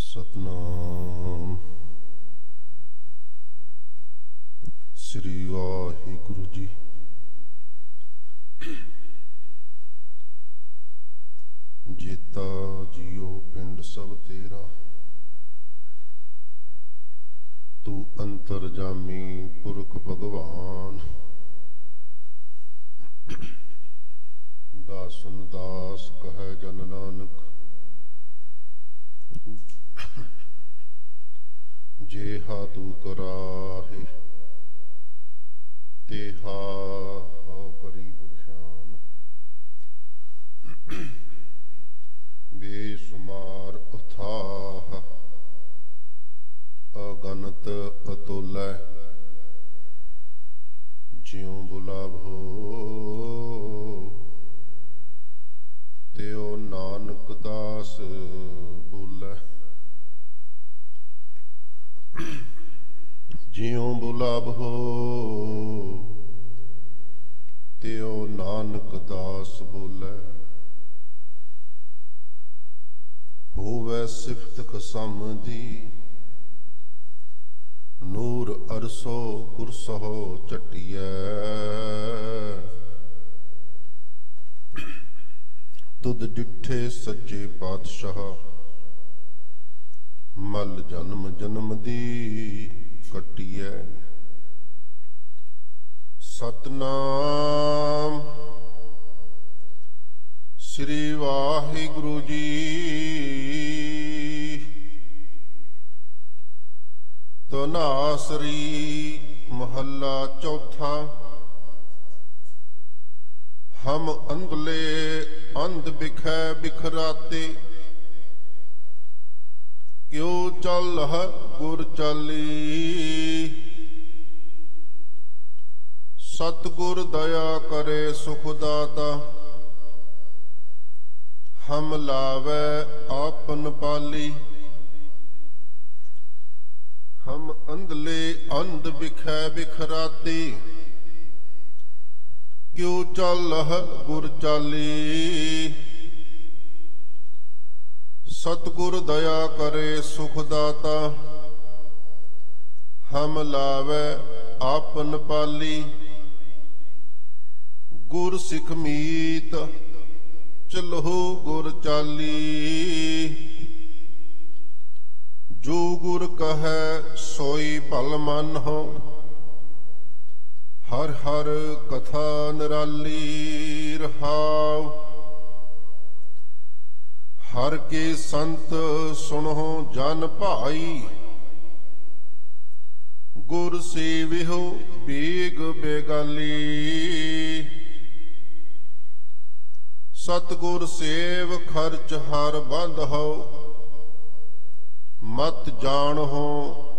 सतनाम श्री वाहिगुरु जी। जेता जियो पिंड सब तेरा, तू अंतरजामी पुरख भगवान। दासन दास कहे जन नानक, जेहा तू कराहे तेहा हो करी बख्शान। बेसुमार अथाह अगनत अतुलै, ज्यों बुलाभो त्यो नानक दास बोलै। ज्यों बुलाभो त्यो नानक दास बोलै। होवै सिफत खसम दी, नूर अरसो कुरसहो चटियै। तुद डिठे सच्चे पातशाह, मल जन्म जन्म दी कटियै। सतनाम श्री वाहिगुरु जी। तनासरी महला चौथा। हम अंधले अंध बिखै बिखराते, क्यों चल गुर चाली। सतगुर दया करे सुख दाता, हम लावे आपन पाली। हम अंधले अंध बिखै बिखराते, क्यों चल गुर चाली। सतगुर दया करे सुख दाता, हम लावे आपन पाली। गुर सिख मीत चलो गुर चाली। जो गुर कहे सोई भल मन हो, हर हर कथा निराली रहाव। हर के संत सुनो जन भाई, गुर सेविहो बेग बेगाली। सतगुर सेव खर्च हर बंद हो, मत जान हो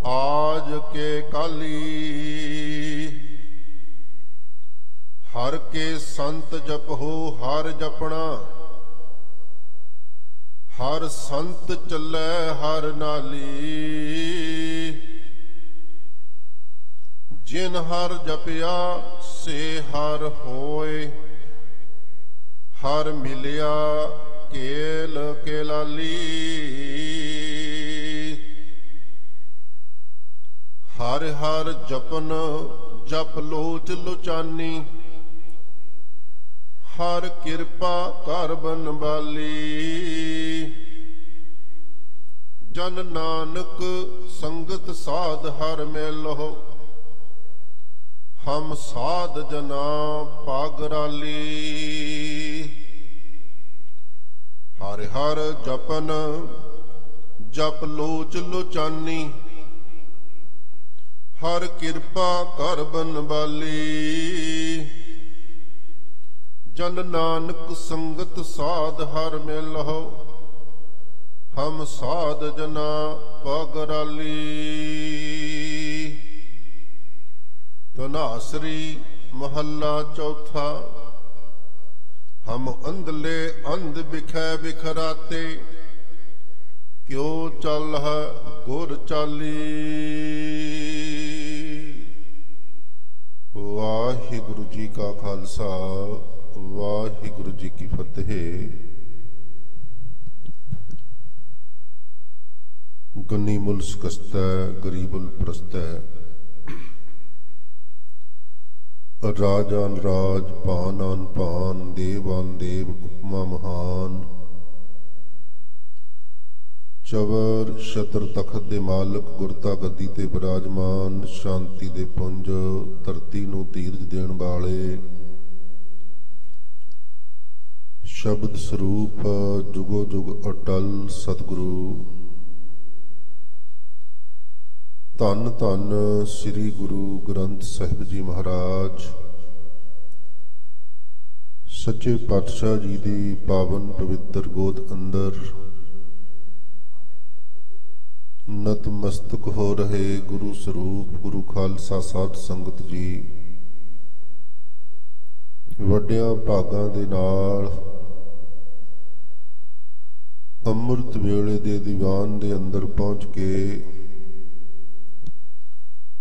आज के काली। हर के संत जप हो हर जपना, हर संत चलै हर नाली। जिन हर जपिया से हर होए, हर मिलिया केल केलाली। हर हर जपन जप लोच लुचानी, हर कृपा कर बनवाली। जन नानक संगत साध हर मेलो, हम साध जना पागराली। हर हर जपन जप लोच लुचानी, हर कृपा कर बनवाली। जन नानक संगत साध हर मेलो, हम साध जना पागराली। तनासरी महला चौथा। हम अंधले अंध बिखै बिखराते, क्यों चल गुर चाली। वाहिगुरु जी का खालसा, वाहिगुरु जी की फतेह। गनी मुल सकस्तै गरीबुल प्रस्तै। राजान राज पान आन पान देवान देव उपमा महान। चवर छत्र तखत दे मालक गुरता गद्दी ते विराजमान। शांति दे पुंज धरती नूं धीरज देण वाले। शब्द स्वरूप जुगो जुग अटल सतगुरु। धन धन श्री गुरु ग्रंथ साहिब जी महाराज। सच्चे पातशाह जी दी पावन पवित्र गोद अंदर नतमस्तक हो रहे गुरु स्वरूप गुरु खालसा साध संगत जी। वड्डियां भागां दे नाल अमृत वेले दे दीवान दे अंदर पहुंच के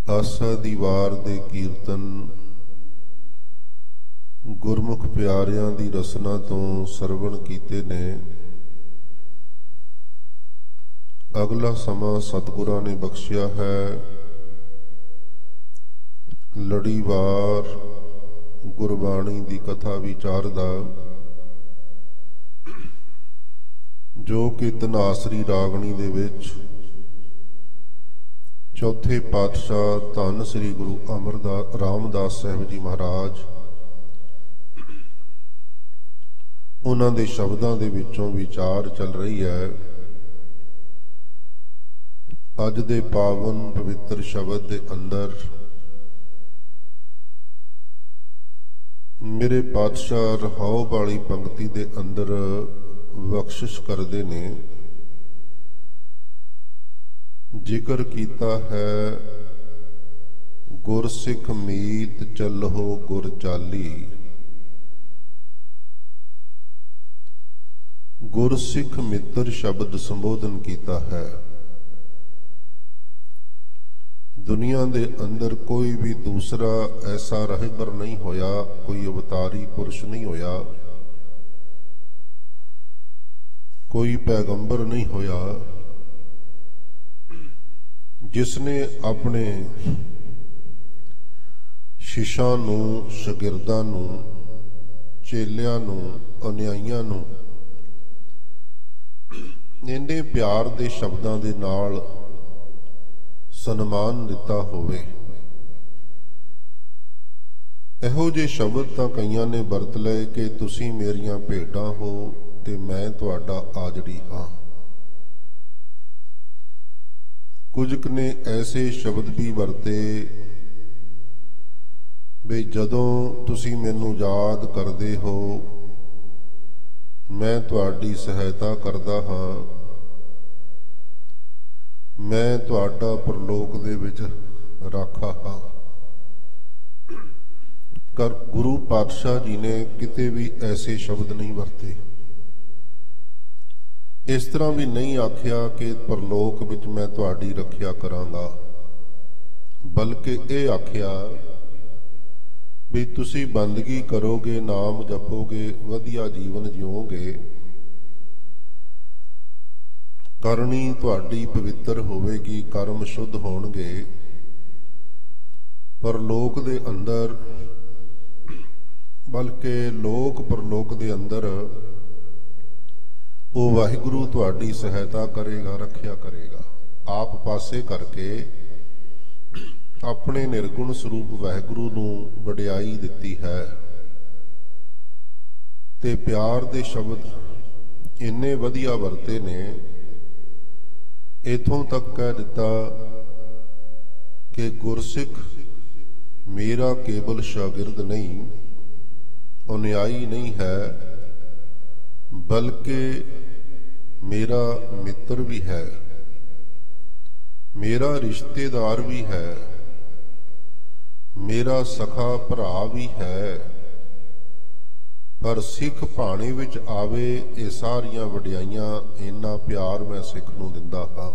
आसा दी वार दे कीर्तन गुरमुख प्यारियां दी रसना तो सरवण कीते ने। अगला समा सतगुरां ने बख्शिया है। लड़ीवार गुरबाणी दी कथा विचार दा जो कि धनासरी रागणी दे विच चौथे पातशाह धन श्री गुरु अमरदास रामदास साहिब जी महाराज उन्हां दे शब्दां दे विचों विचार चल रही है। अज दे पावन पवित्र शब्द दे अंदर मेरे पातशाह रहाओ वाली पंक्ति दे अंदर बख्शिश करदे ने। जिक्र कीता है गुरसिख मीत चलहो गुर चाली। गुरसिख मित्र शब्द संबोधन कीता है। दुनिया दे अंदर कोई भी दूसरा ऐसा रहबर नहीं होया, कोई अवतारी पुरुष नहीं होया, कोई पैगंबर नहीं होया जिसने अपने शिष्यां नूं शागिर्दां नूं चेलियां नूं अनुयायियां नूं इन्ने प्यार दे शब्दां दे नाल सन्मान दिता होवे। इहो जे शब्द तां कईयां ने वरत लए कि तुसीं मेरियां भेडां हो ते मैं तुहाडा आजड़ी हां। कुछ ने ऐसे शब्द भी वरते भी जदों तुसीं मैनूं याद करदे हो मैं तुहाडी सहायता करदा हां। मैं तुहाडा परलोक दे विच राखा हां। कर गुरु पातशाह जी ने किते भी ऐसे शब्द नहीं वरते। इस तरह भी नहीं आखिया कि परलोक विच मैं तुहाडी रखिया करांगा, बल्कि यह आखिया भी तुसी बंदगी करोगे, नाम जपोगे, वधिया जीवन जिओगे, करनी तुहाडी पवित्र होवेगी, कर्म शुद्ध होणगे। परलोक दे अंदर बल्कि लोक परलोक दे अंदर वो वाहिगुरु तुहाडी सहायता करेगा, रखिया करेगा। आप पासे करके अपने निर्गुण स्वरूप वाहिगुरु नूं वडियाई दिती है ते प्यार दे शब्द इन्ने वधिया वरते ने। इथों तक कह दिता कि गुरसिख मेरा केवल शागिर्द नहीं, अनुयायी नहीं है, बल्कि मेरा मित्र भी है, मेरा रिश्तेदार भी है, मेरा सखा भरा भी है। पर सिख भाणे विच आवे ये सारियां वडियाइयां इन्ना प्यार मैं सिख नूं दिंदा हां।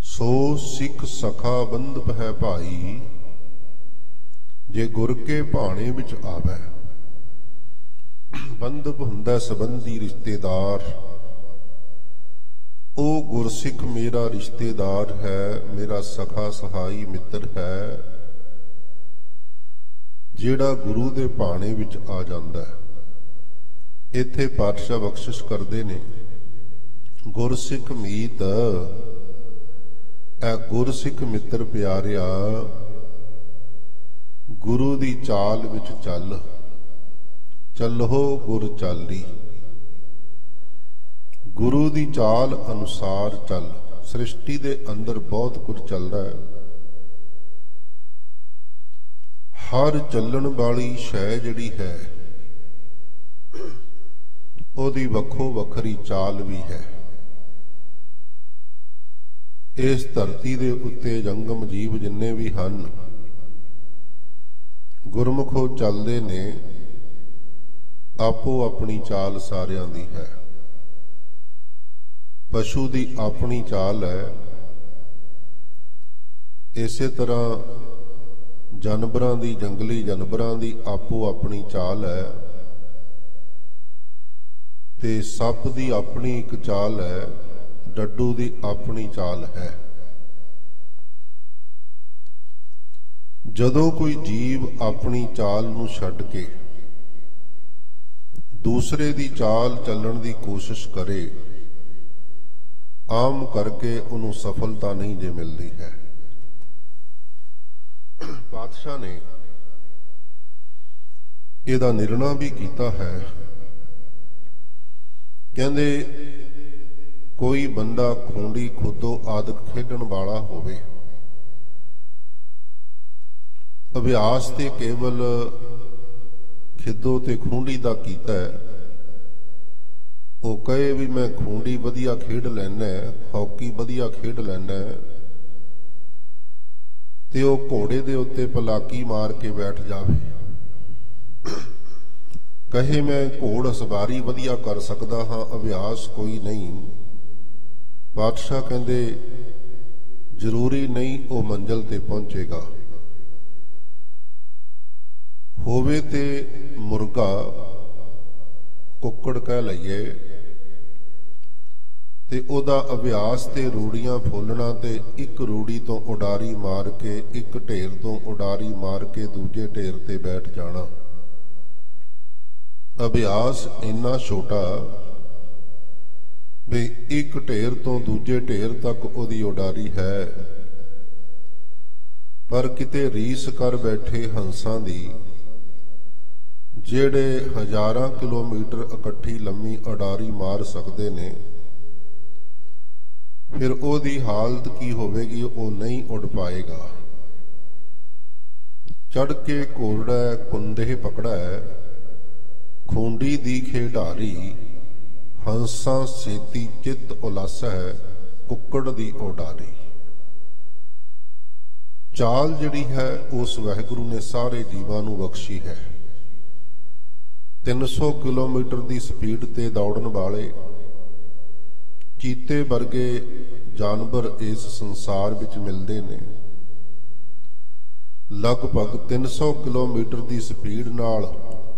सो सिख सखा बंधप है भाई, जे गुर के भाणे विच आवे। बंधप हुंदा संबंधी रिश्तेदार, ਉਹ ਗੁਰਸਿੱਖ ਮੇਰਾ ਰਿਸ਼ਤੇਦਾਰ ਹੈ, ਮੇਰਾ ਸਖਾ ਸਹਾਈ ਮਿੱਤਰ ਹੈ, ਜਿਹੜਾ ਗੁਰੂ ਦੇ ਭਾਣੇ ਵਿੱਚ ਆ ਜਾਂਦਾ ਹੈ। ਇੱਥੇ ਪਾਤਸ਼ਾਹ ਬਖਸ਼ਿਸ਼ ਕਰਦੇ ਨੇ, ਗੁਰਸਿੱਖ ਮੀਤ ਐ ਗੁਰਸਿੱਖ ਮਿੱਤਰ ਪਿਆਰਿਆ, ਗੁਰੂ ਦੀ ਚਾਲ ਵਿੱਚ ਚੱਲ, ਚੱਲੋ ਗੁਰ ਚਾਲੀ। ਗੁਰੂ ਦੀ ਚਾਲ ਅਨੁਸਾਰ ਚੱਲ। ਸ੍ਰਿਸ਼ਟੀ ਦੇ ਅੰਦਰ ਬਹੁਤ ਕੁਝ ਚੱਲਦਾ ਹੈ। ਹਰ ਚੱਲਣ ਵਾਲੀ ਸ਼ੈ ਜਿਹੜੀ ਹੈ ਉਹਦੀ ਵੱਖੋ ਵੱਖਰੀ ਚਾਲ ਵੀ ਹੈ। ਇਸ ਧਰਤੀ ਦੇ ਉੱਤੇ ਜੰਗਮ ਜੀਵ ਜਿੰਨੇ ਵੀ ਹਨ, ਗੁਰਮੁਖੋ ਚੱਲਦੇ ਨੇ, ਆਪੋ ਆਪਣੀ ਚਾਲ ਸਾਰਿਆਂ ਦੀ ਹੈ। ਪਸ਼ੂ ਦੀ ਆਪਣੀ ਚਾਲ ਹੈ, ਇਸੇ ਤਰ੍ਹਾਂ ਜਾਨਵਰਾਂ ਦੀ, ਜੰਗਲੀ ਜਾਨਵਰਾਂ ਦੀ ਆਪੋ ਆਪਣੀ ਚਾਲ ਹੈ, ਤੇ ਸੱਪ ਦੀ ਆਪਣੀ ਇੱਕ ਚਾਲ ਹੈ, ਡੱਡੂ ਦੀ ਆਪਣੀ ਚਾਲ ਹੈ। ਜਦੋਂ ਕੋਈ ਜੀਵ ਆਪਣੀ ਚਾਲ ਨੂੰ ਛੱਡ ਕੇ ਦੂਸਰੇ ਦੀ ਚਾਲ ਚੱਲਣ ਦੀ ਕੋਸ਼ਿਸ਼ ਕਰੇ, ਆਮ ਕਰਕੇ ਉਹਨੂੰ ਸਫਲਤਾ ਨਹੀਂ ਜੇ ਮਿਲਦੀ ਹੈ। ਪਾਤਸ਼ਾਹ ਨੇ ਇਹਦਾ ਨਿਰਣਾ ਵੀ ਕੀਤਾ ਹੈ। ਕਹਿੰਦੇ ਕੋਈ ਬੰਦਾ ਖੂੰਡੀ ਖੁੱਦੋ ਆਦਿਕ ਖੇਡਣ ਵਾਲਾ ਹੋਵੇ, ਅਭਿਆਸ ਤੇ ਕੇਵਲ ਖਿੱਦੋ ਤੇ ਖੂੰਡੀ ਦਾ ਕੀਤਾ ਹੈ, ਉਹ ਕਹੇ ਵੀ ਮੈਂ ਖੂੰਡੀ ਵਧੀਆ ਖੇਡ ਲੈਣਾ, ਹਾਕੀ ਵਧੀਆ ਖੇਡ ਲੈਣਾ, ਤੇ ਉਹ ਘੋੜੇ ਦੇ ਉੱਤੇ ਪਲਾਕੀ ਮਾਰ ਕੇ ਬੈਠ ਜਾਵੇ, ਕਹੇ ਮੈਂ ਘੋੜ ਸਵਾਰੀ ਵਧੀਆ ਕਰ ਸਕਦਾ ਹਾਂ, ਅਭਿਆਸ ਕੋਈ ਨਹੀਂ। ਪਾਤਸ਼ਾਹ ਕਹਿੰਦੇ ਜ਼ਰੂਰੀ ਨਹੀਂ ਉਹ ਮੰਜ਼ਿਲ ਤੇ ਪਹੁੰਚੇਗਾ। ਹੋਵੇ ਤੇ ਮੁਰਗਾ, ਕੁੱਕੜ ਕਹਿ ਲਈਏ, ਤੇ ਉਹਦਾ ਅਭਿਆਸ ਤੇ ਰੂੜੀਆਂ ਫੋਲਣਾ, ਤੇ ਇੱਕ ਰੂੜੀ ਤੋਂ ਉਡਾਰੀ ਮਾਰ ਕੇ, ਇੱਕ ਢੇਰ ਤੋਂ ਉਡਾਰੀ ਮਾਰ ਕੇ ਦੂਜੇ ਢੇਰ ਤੇ ਬੈਠ ਜਾਣਾ। ਅਭਿਆਸ ਇੰਨਾ ਛੋਟਾ ਵੀ ਇੱਕ ਢੇਰ ਤੋਂ ਦੂਜੇ ਢੇਰ ਤੱਕ ਉਹਦੀ ਉਡਾਰੀ ਹੈ, ਪਰ ਕਿਤੇ ਰੀਸ ਕਰ ਬੈਠੇ ਹੰਸਾਂ ਦੀ, ਜਿਹੜੇ ਹਜ਼ਾਰਾਂ ਕਿਲੋਮੀਟਰ ਇਕੱਠੀ ਲੰਮੀ ਉਡਾਰੀ ਮਾਰ ਸਕਦੇ ਨੇ, ਫਿਰ ਉਹਦੀ ਹਾਲਤ ਕੀ ਹੋਵੇਗੀ? ਉਹ ਨਹੀਂ ਉੱਡ ਪਾਏਗਾ। ਚੜ ਕੇ ਘੋੜਾ ਕੁੰਦੇ ਪਕੜਾ, ਖੂੰਡੀ ਦੀ ਖੇਡਾਰੀ, ਹੰਸਾਂ ਸੇਤੀ ਚਿੱਤ ਉਲਾਸਾ, ਕੁੱਕੜ ਦੀ ਉਡਾਰੀ। ਚਾਲ ਜਿਹੜੀ ਹੈ ਉਸ ਵਾਹਿਗੁਰੂ ਨੇ ਸਾਰੇ ਜੀਵਾਂ ਨੂੰ ਬਖਸ਼ੀ ਹੈ। 300 ਕਿਲੋਮੀਟਰ ਦੀ ਸਪੀਡ ਤੇ ਦੌੜਨ ਵਾਲੇ ਚੀਤੇ ਵਰਗੇ ਜਾਨਵਰ ਇਸ ਸੰਸਾਰ ਵਿੱਚ ਮਿਲਦੇ ਨੇ। ਲਗਭਗ 300 ਕਿਲੋਮੀਟਰ ਦੀ ਸਪੀਡ ਨਾਲ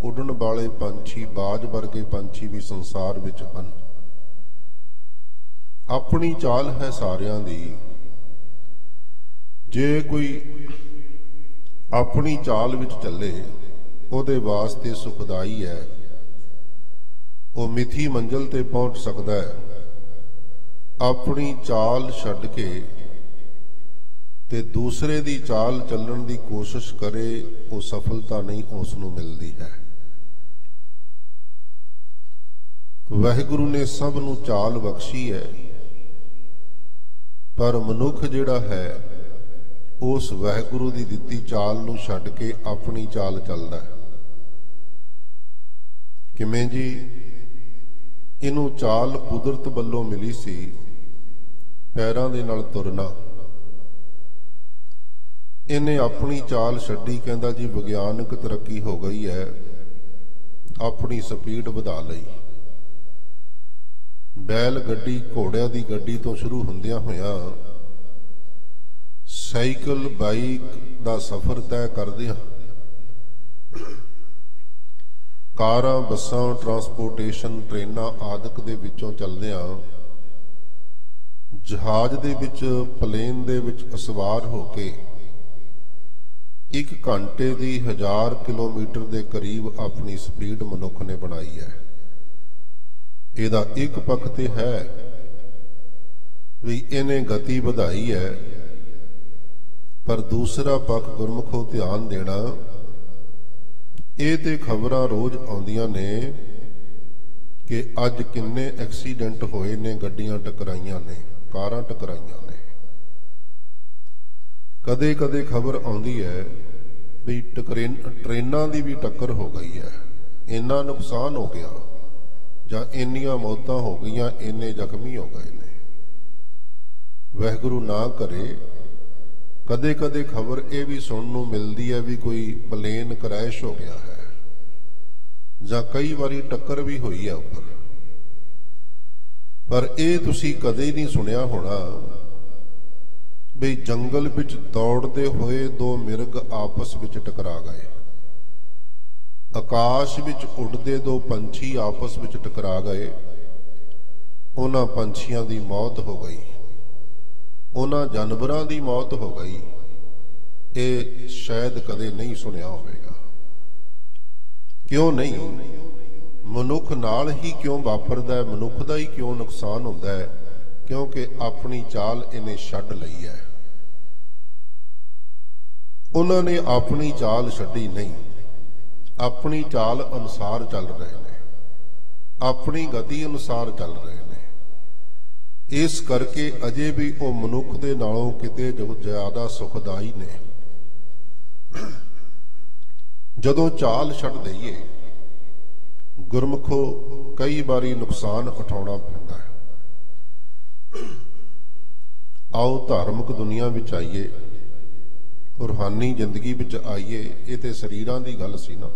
ਉੱਡਣ ਵਾਲੇ ਪੰਛੀ, ਬਾਜ ਵਰਗੇ ਪੰਛੀ ਵੀ ਸੰਸਾਰ ਵਿੱਚ ਹਨ। ਆਪਣੀ ਚਾਲ ਹੈ ਸਾਰਿਆਂ ਦੀ। ਜੇ ਕੋਈ ਆਪਣੀ ਚਾਲ ਵਿੱਚ ਚੱਲੇ, ਉਹਦੇ ਵਾਸਤੇ ਸੁਖਦਾਈ ਹੈ, ਉਹ ਮਿੱਥੀ ਮੰਜ਼ਿਲ ਤੇ ਪਹੁੰਚ ਸਕਦਾ ਹੈ। ਆਪਣੀ ਚਾਲ ਛੱਡ ਕੇ ਤੇ ਦੂਸਰੇ ਦੀ ਚਾਲ ਚੱਲਣ ਦੀ ਕੋਸ਼ਿਸ਼ ਕਰੇ, ਉਹ ਸਫਲਤਾ ਨਹੀਂ ਉਸ ਨੂੰ ਮਿਲਦੀ ਹੈ। ਵਾਹਿਗੁਰੂ ਨੇ ਸਭ ਨੂੰ ਚਾਲ ਬਖਸ਼ੀ ਹੈ, ਪਰ ਮਨੁੱਖ ਜਿਹੜਾ ਹੈ ਉਸ ਵਾਹਿਗੁਰੂ ਦੀ ਦਿੱਤੀ ਚਾਲ ਨੂੰ ਛੱਡ ਕੇ ਆਪਣੀ ਚਾਲ ਚੱਲਦਾ ਹੈ। ਕਿਵੇਂ ਜੀ? ਇਹਨੂੰ ਚਾਲ ਕੁਦਰਤ ਵੱਲੋਂ ਮਿਲੀ ਸੀ, ਪੈਰਾਂ ਦੇ ਨਾਲ ਤੁਰਨਾ। ਇਹਨੇ ਆਪਣੀ ਚਾਲ ਛੱਡੀ, ਕਹਿੰਦਾ ਜੀ ਵਿਗਿਆਨਕ ਤਰੱਕੀ ਹੋ ਗਈ ਹੈ, ਆਪਣੀ ਸਪੀਡ ਵਧਾ ਲਈ। ਬੈਲ ਗੱਡੀ, ਘੋੜਿਆਂ ਦੀ ਗੱਡੀ ਤੋਂ ਸ਼ੁਰੂ ਹੁੰਦਿਆਂ ਹੋਇਆਂ ਸਾਈਕਲ, ਬਾਈਕ ਦਾ ਸਫ਼ਰ ਤੈਅ ਕਰਦਿਆਂ, ਕਾਰਾਂ, ਬੱਸਾਂ, ਟਰਾਂਸਪੋਰਟੇਸ਼ਨ, ਟ੍ਰੇਨਾਂ ਆਦਿਕ ਦੇ ਵਿੱਚੋਂ ਚੱਲਦਿਆਂ जहाज दे विच प्लेन दे विच असवार होके 1 घंटे दी 1000 किलोमीटर के करीब अपनी स्पीड मनुख ने बनाई है। इहदा एक पक्ष ते है भी इन्हें गति वधाई है, पर दूसरा पक्ष गुरमुखों ध्यान देना, ये ते खबरां रोज आउंदियां ने कि अज किन्ने एक्सीडेंट होए ने, गड्डियां टकराइयां ने, कारां टकराइयां ने। कदे कदे खबर आउंदी है भी ट्रेनां दी भी टक्कर हो गई है, इन्ना नुकसान हो गया जां इन्नियां मौतां हो गईयां, इन्ने जख्मी हो गए ने। वाहिगुरू ना करे, कदे कदे खबर यह भी सुनने नूं मिलदी है भी कोई प्लेन क्रैश हो गया है, जां कई बारी टक्कर भी हुई है उपर। पर यह तुसी कदे नहीं सुनिया होना भी जंगल विच दौड़ते हुए 2 मिर्ग आपस विच टकरा गए, आकाश विच उड़ते 2 पंछी आपस विच टकरा गए, उन्हां पंछियां दी मौत हो गई, उन्हां जानवरां दी मौत हो गई। ये शायद कदे नहीं सुनिया होवेगा। क्यों नहीं? मनुख नाल ही क्यों वापरदा है, मनुख दा ही क्यों नुकसान होंदा है? क्योंकि अपनी चाल इन्हें छड्ड लई है। उन्होंने अपनी चाल छड्डी नहीं, अपनी चाल अनुसार चल रहे हैं, अपनी गति अनुसार चल रहे हैं। इस करके अजे भी वो मनुख दे नालों किते ज्यादा सुखदाई ने। जदों चाल छड्ड दईए गुरमुखो कई बारी नुकसान उठाउणा पैंदा है। आओ धार्मिक दुनिया विच आइए, रूहानी जिंदगी विच आइए। ये तो शरीरां दी गल सी ना।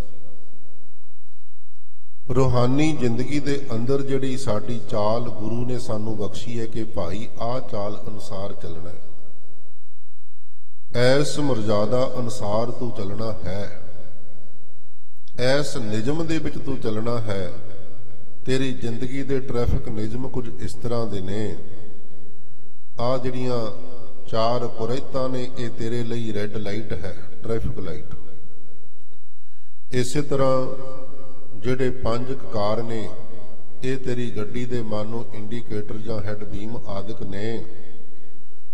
रूहानी जिंदगी दे अंदर जिहड़ी साडी चाल गुरु ने सानू बख्शी है कि भाई आ चाल अनुसार चलना है, ऐस मर्यादा अनुसार तू चलना है, ऐस निजम दे विच तू चलना है। तेरी जिंदगी दे ट्रैफिक निजम कुछ इस तरह दे ने, आ जिहड़ियां 4 कुरैतां ने, ये तेरे लिए रैड लाइट है, ट्रैफिक लाइट। इस तरह जिहड़े 5 ककार ने, ये तेरी गड्डी दे मानो इंडीकेटर जां हैड बीम आदਿਕ ने।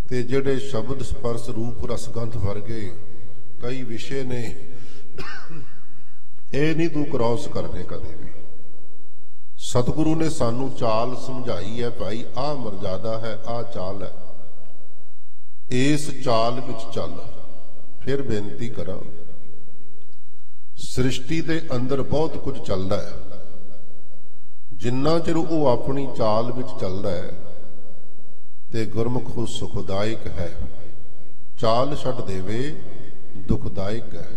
ते जिहड़े शब्द स्पर्श रूप रसगंध वर्गे कई विषय ने, ये नहीं तू क्रॉस करने कदे भी। सतगुरु ने सानू चाल समझाई है, भाई आ मर्यादा है, आ चाल है, इस चाल विच चल। फिर बेनती करा, सृष्टि दे अंदर बहुत कुछ चलदा है, जिन्ना चिर वो अपनी चाल विच चलदा है ते गुरमुख सुखदायक है, चाल छड्ड देवे दुखदायक है।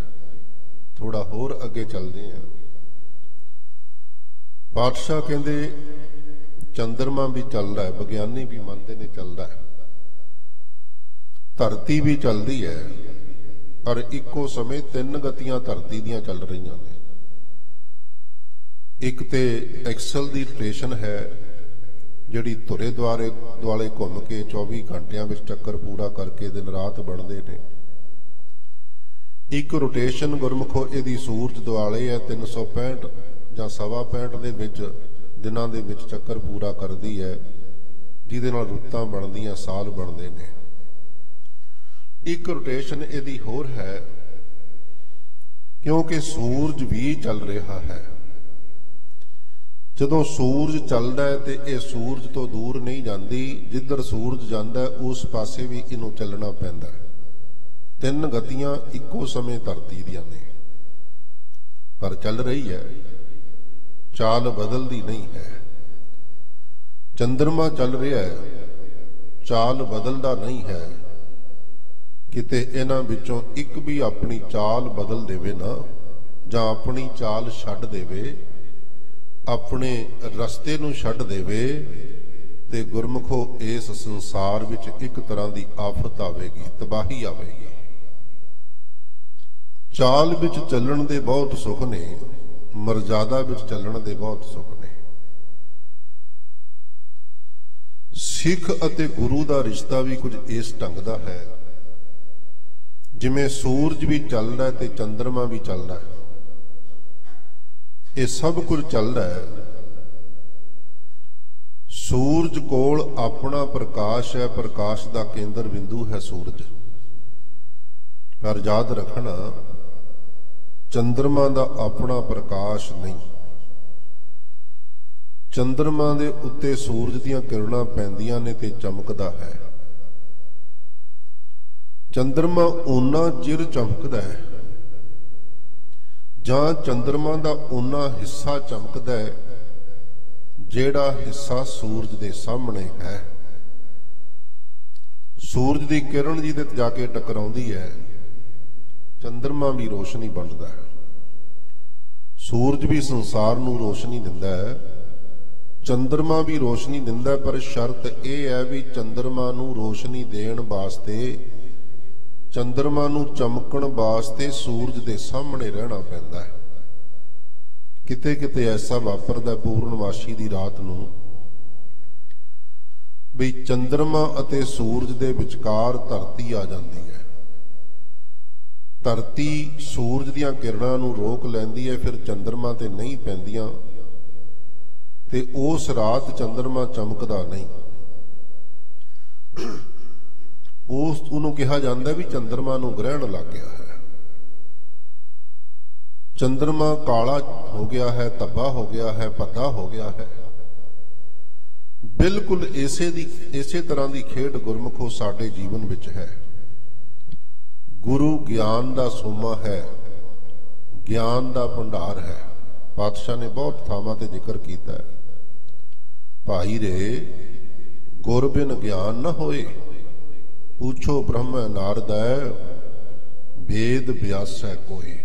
थोड़ा होर अगे चलते हैं। पातशाह कहंदे चंद्रमा भी चलदा है, विज्ञानी भी मानते ने चलदा है, धरती भी चलती है, और इको समय 3 गतियां धरती दियां चल रही ने। एक ते एक्सल दी रोटेशन है, जिहड़ी धुरे दुआले घूम के 24 घंटियां विच चक्कर पूरा करके दिन रात बनते ने। एक रोटेशन गुरमुखो इहदी सूरज दुआले है, 365 जां 65 दे विच दिनां दे विच चक्कर पूरा करदी है, जिहदे नाल रुत्तां बनदियां, साल बनदे ने। एक रोटेशन इहदी होर है, क्योंकि सूरज भी चल रहा है। जदों सूरज चलदा है तो यह सूरज तो दूर नहीं जाती, जिधर सूरज जाता है उस पासे भी इनू चलना पैंदा है। 3 गतियां इको समय धरती दियां ने, पर चल रही है, चाल बदलती नहीं है। चंद्रमा चल रहा है, चाल बदलता नहीं है। किते इन्हां विचों एक भी अपनी चाल बदल देवे ना, जां अपनी चाल छड्ड देवे, अपने रस्ते नूं छड्ड देवे, ते गुरमुखो इस संसार विच एक तरह की आफत आवेगी, तबाही आवेगी। चाल विच चलण दे बहुत सुख ने, मर्यादा विच चलण दे बहुत सुख ने। ਸਿੱਖ ਅਤੇ ਗੁਰੂ ਦਾ ਰਿਸ਼ਤਾ ਵੀ ਕੁਝ ਇਸ ਢੰਗ ਦਾ ਹੈ ਜਿਵੇਂ ਸੂਰਜ ਵੀ ਚੱਲਦਾ ਹੈ ਤੇ ਚੰਦਰਮਾ ਵੀ ਚੱਲਦਾ ਹੈ। ਇਹ ਸਭ ਕੁਝ ਚੱਲਦਾ ਹੈ। ਸੂਰਜ ਕੋਲ ਆਪਣਾ ਪ੍ਰਕਾਸ਼ ਹੈ, ਪ੍ਰਕਾਸ਼ ਦਾ ਕੇਂਦਰ ਬਿੰਦੂ ਹੈ ਸੂਰਜ। ਪਰ ਯਾਦ ਰੱਖਣਾ, ਚੰਦਰਮਾ ਦਾ ਆਪਣਾ ਪ੍ਰਕਾਸ਼ ਨਹੀਂ। ਚੰਦਰਮਾ ਦੇ ਉੱਤੇ ਸੂਰਜ ਦੀਆਂ ਕਿਰਨਾਂ ਪੈਂਦੀਆਂ ਨੇ ਤੇ ਚਮਕਦਾ ਹੈ। ਚੰਦਰਮਾ ਓਨਾ ਚਿਰ ਚਮਕਦਾ ਹੈ ਜਾਂ ਚੰਦਰਮਾ ਦਾ ਓਨਾ ਹਿੱਸਾ ਚਮਕਦਾ ਹੈ ਜਿਹੜਾ ਹਿੱਸਾ ਸੂਰਜ ਦੇ ਸਾਹਮਣੇ ਹੈ। ਸੂਰਜ ਦੀ ਕਿਰਨ ਜਿਹਦੇ ਤੇ ਜਾ ਕੇ ਟਕਰਾਉਂਦੀ ਹੈ, ਚੰਦਰਮਾ ਵੀ ਰੋਸ਼ਨੀ ਵੰਡਦਾ ਹੈ। ਸੂਰਜ ਵੀ ਸੰਸਾਰ ਨੂੰ ਰੋਸ਼ਨੀ ਦਿੰਦਾ ਹੈ, ਚੰਦਰਮਾ ਵੀ ਰੋਸ਼ਨੀ ਦਿੰਦਾ ਹੈ। ਪਰ ਸ਼ਰਤ ਇਹ ਹੈ ਵੀ ਚੰਦਰਮਾ ਨੂੰ ਰੋਸ਼ਨੀ ਦੇਣ ਵਾਸਤੇ, ਚੰਦਰਮਾ ਨੂੰ ਚਮਕਣ ਵਾਸਤੇ ਸੂਰਜ ਦੇ ਸਾਹਮਣੇ ਰਹਿਣਾ ਪੈਂਦਾ ਹੈ। ਕਿਤੇ ਕਿਤੇ ਐਸਾ ਵਾਪਰਦਾ ਪੂਰਨਮਾਸ਼ੀ ਦੀ ਰਾਤ ਨੂੰ ਵੀ ਚੰਦਰਮਾ ਅਤੇ ਸੂਰਜ ਦੇ ਵਿਚਕਾਰ ਧਰਤੀ ਆ ਜਾਂਦੀ ਹੈ। ਧਰਤੀ ਸੂਰਜ ਦੀਆਂ ਕਿਰਨਾਂ ਨੂੰ ਰੋਕ ਲੈਂਦੀ ਹੈ, ਫਿਰ ਚੰਦਰਮਾ ਤੇ ਨਹੀਂ ਪੈਂਦੀਆਂ ਤੇ ਉਸ ਰਾਤ ਚੰਦਰਮਾ ਚਮਕਦਾ ਨਹੀਂ। ਉਹਨੂੰ ਕਿਹਾ ਜਾਂਦਾ ਵੀ ਚੰਦਰਮਾ ਨੂੰ ਗ੍ਰਹਿਣ ਲੱਗ ਗਿਆ ਹੈ। ਚੰਦਰਮਾ ਕਾਲਾ ਹੋ ਗਿਆ ਹੈ, ਧੱਬਾ ਹੋ ਗਿਆ ਹੈ, ਭੱਦਾ ਹੋ ਗਿਆ ਹੈ। ਬਿਲਕੁਲ ਇਸੇ ਤਰ੍ਹਾਂ ਦੀ ਖੇਡ ਗੁਰਮੁਖੋ ਸਾਡੇ ਜੀਵਨ ਵਿੱਚ ਹੈ। ਗੁਰੂ ਗਿਆਨ ਦਾ ਸੋਮਾ ਹੈ, ਗਿਆਨ ਦਾ ਭੰਡਾਰ ਹੈ। ਪਾਤਸ਼ਾਹ ਨੇ ਬਹੁਤ ਥਾਵਾਂ ਤੇ ਜ਼ਿਕਰ ਕੀਤਾ ਹੈ, ਭਾਈ ਰੇ ਗੁਰ ਬਿਨ ਗਿਆਨ ਨਾ ਹੋਏ, ਪੁੱਛੋ ਬ੍ਰਹਮ ਨਾਰਦੈ, ਵੇਦ ਵਿਆਸੈ ਕੋਏ।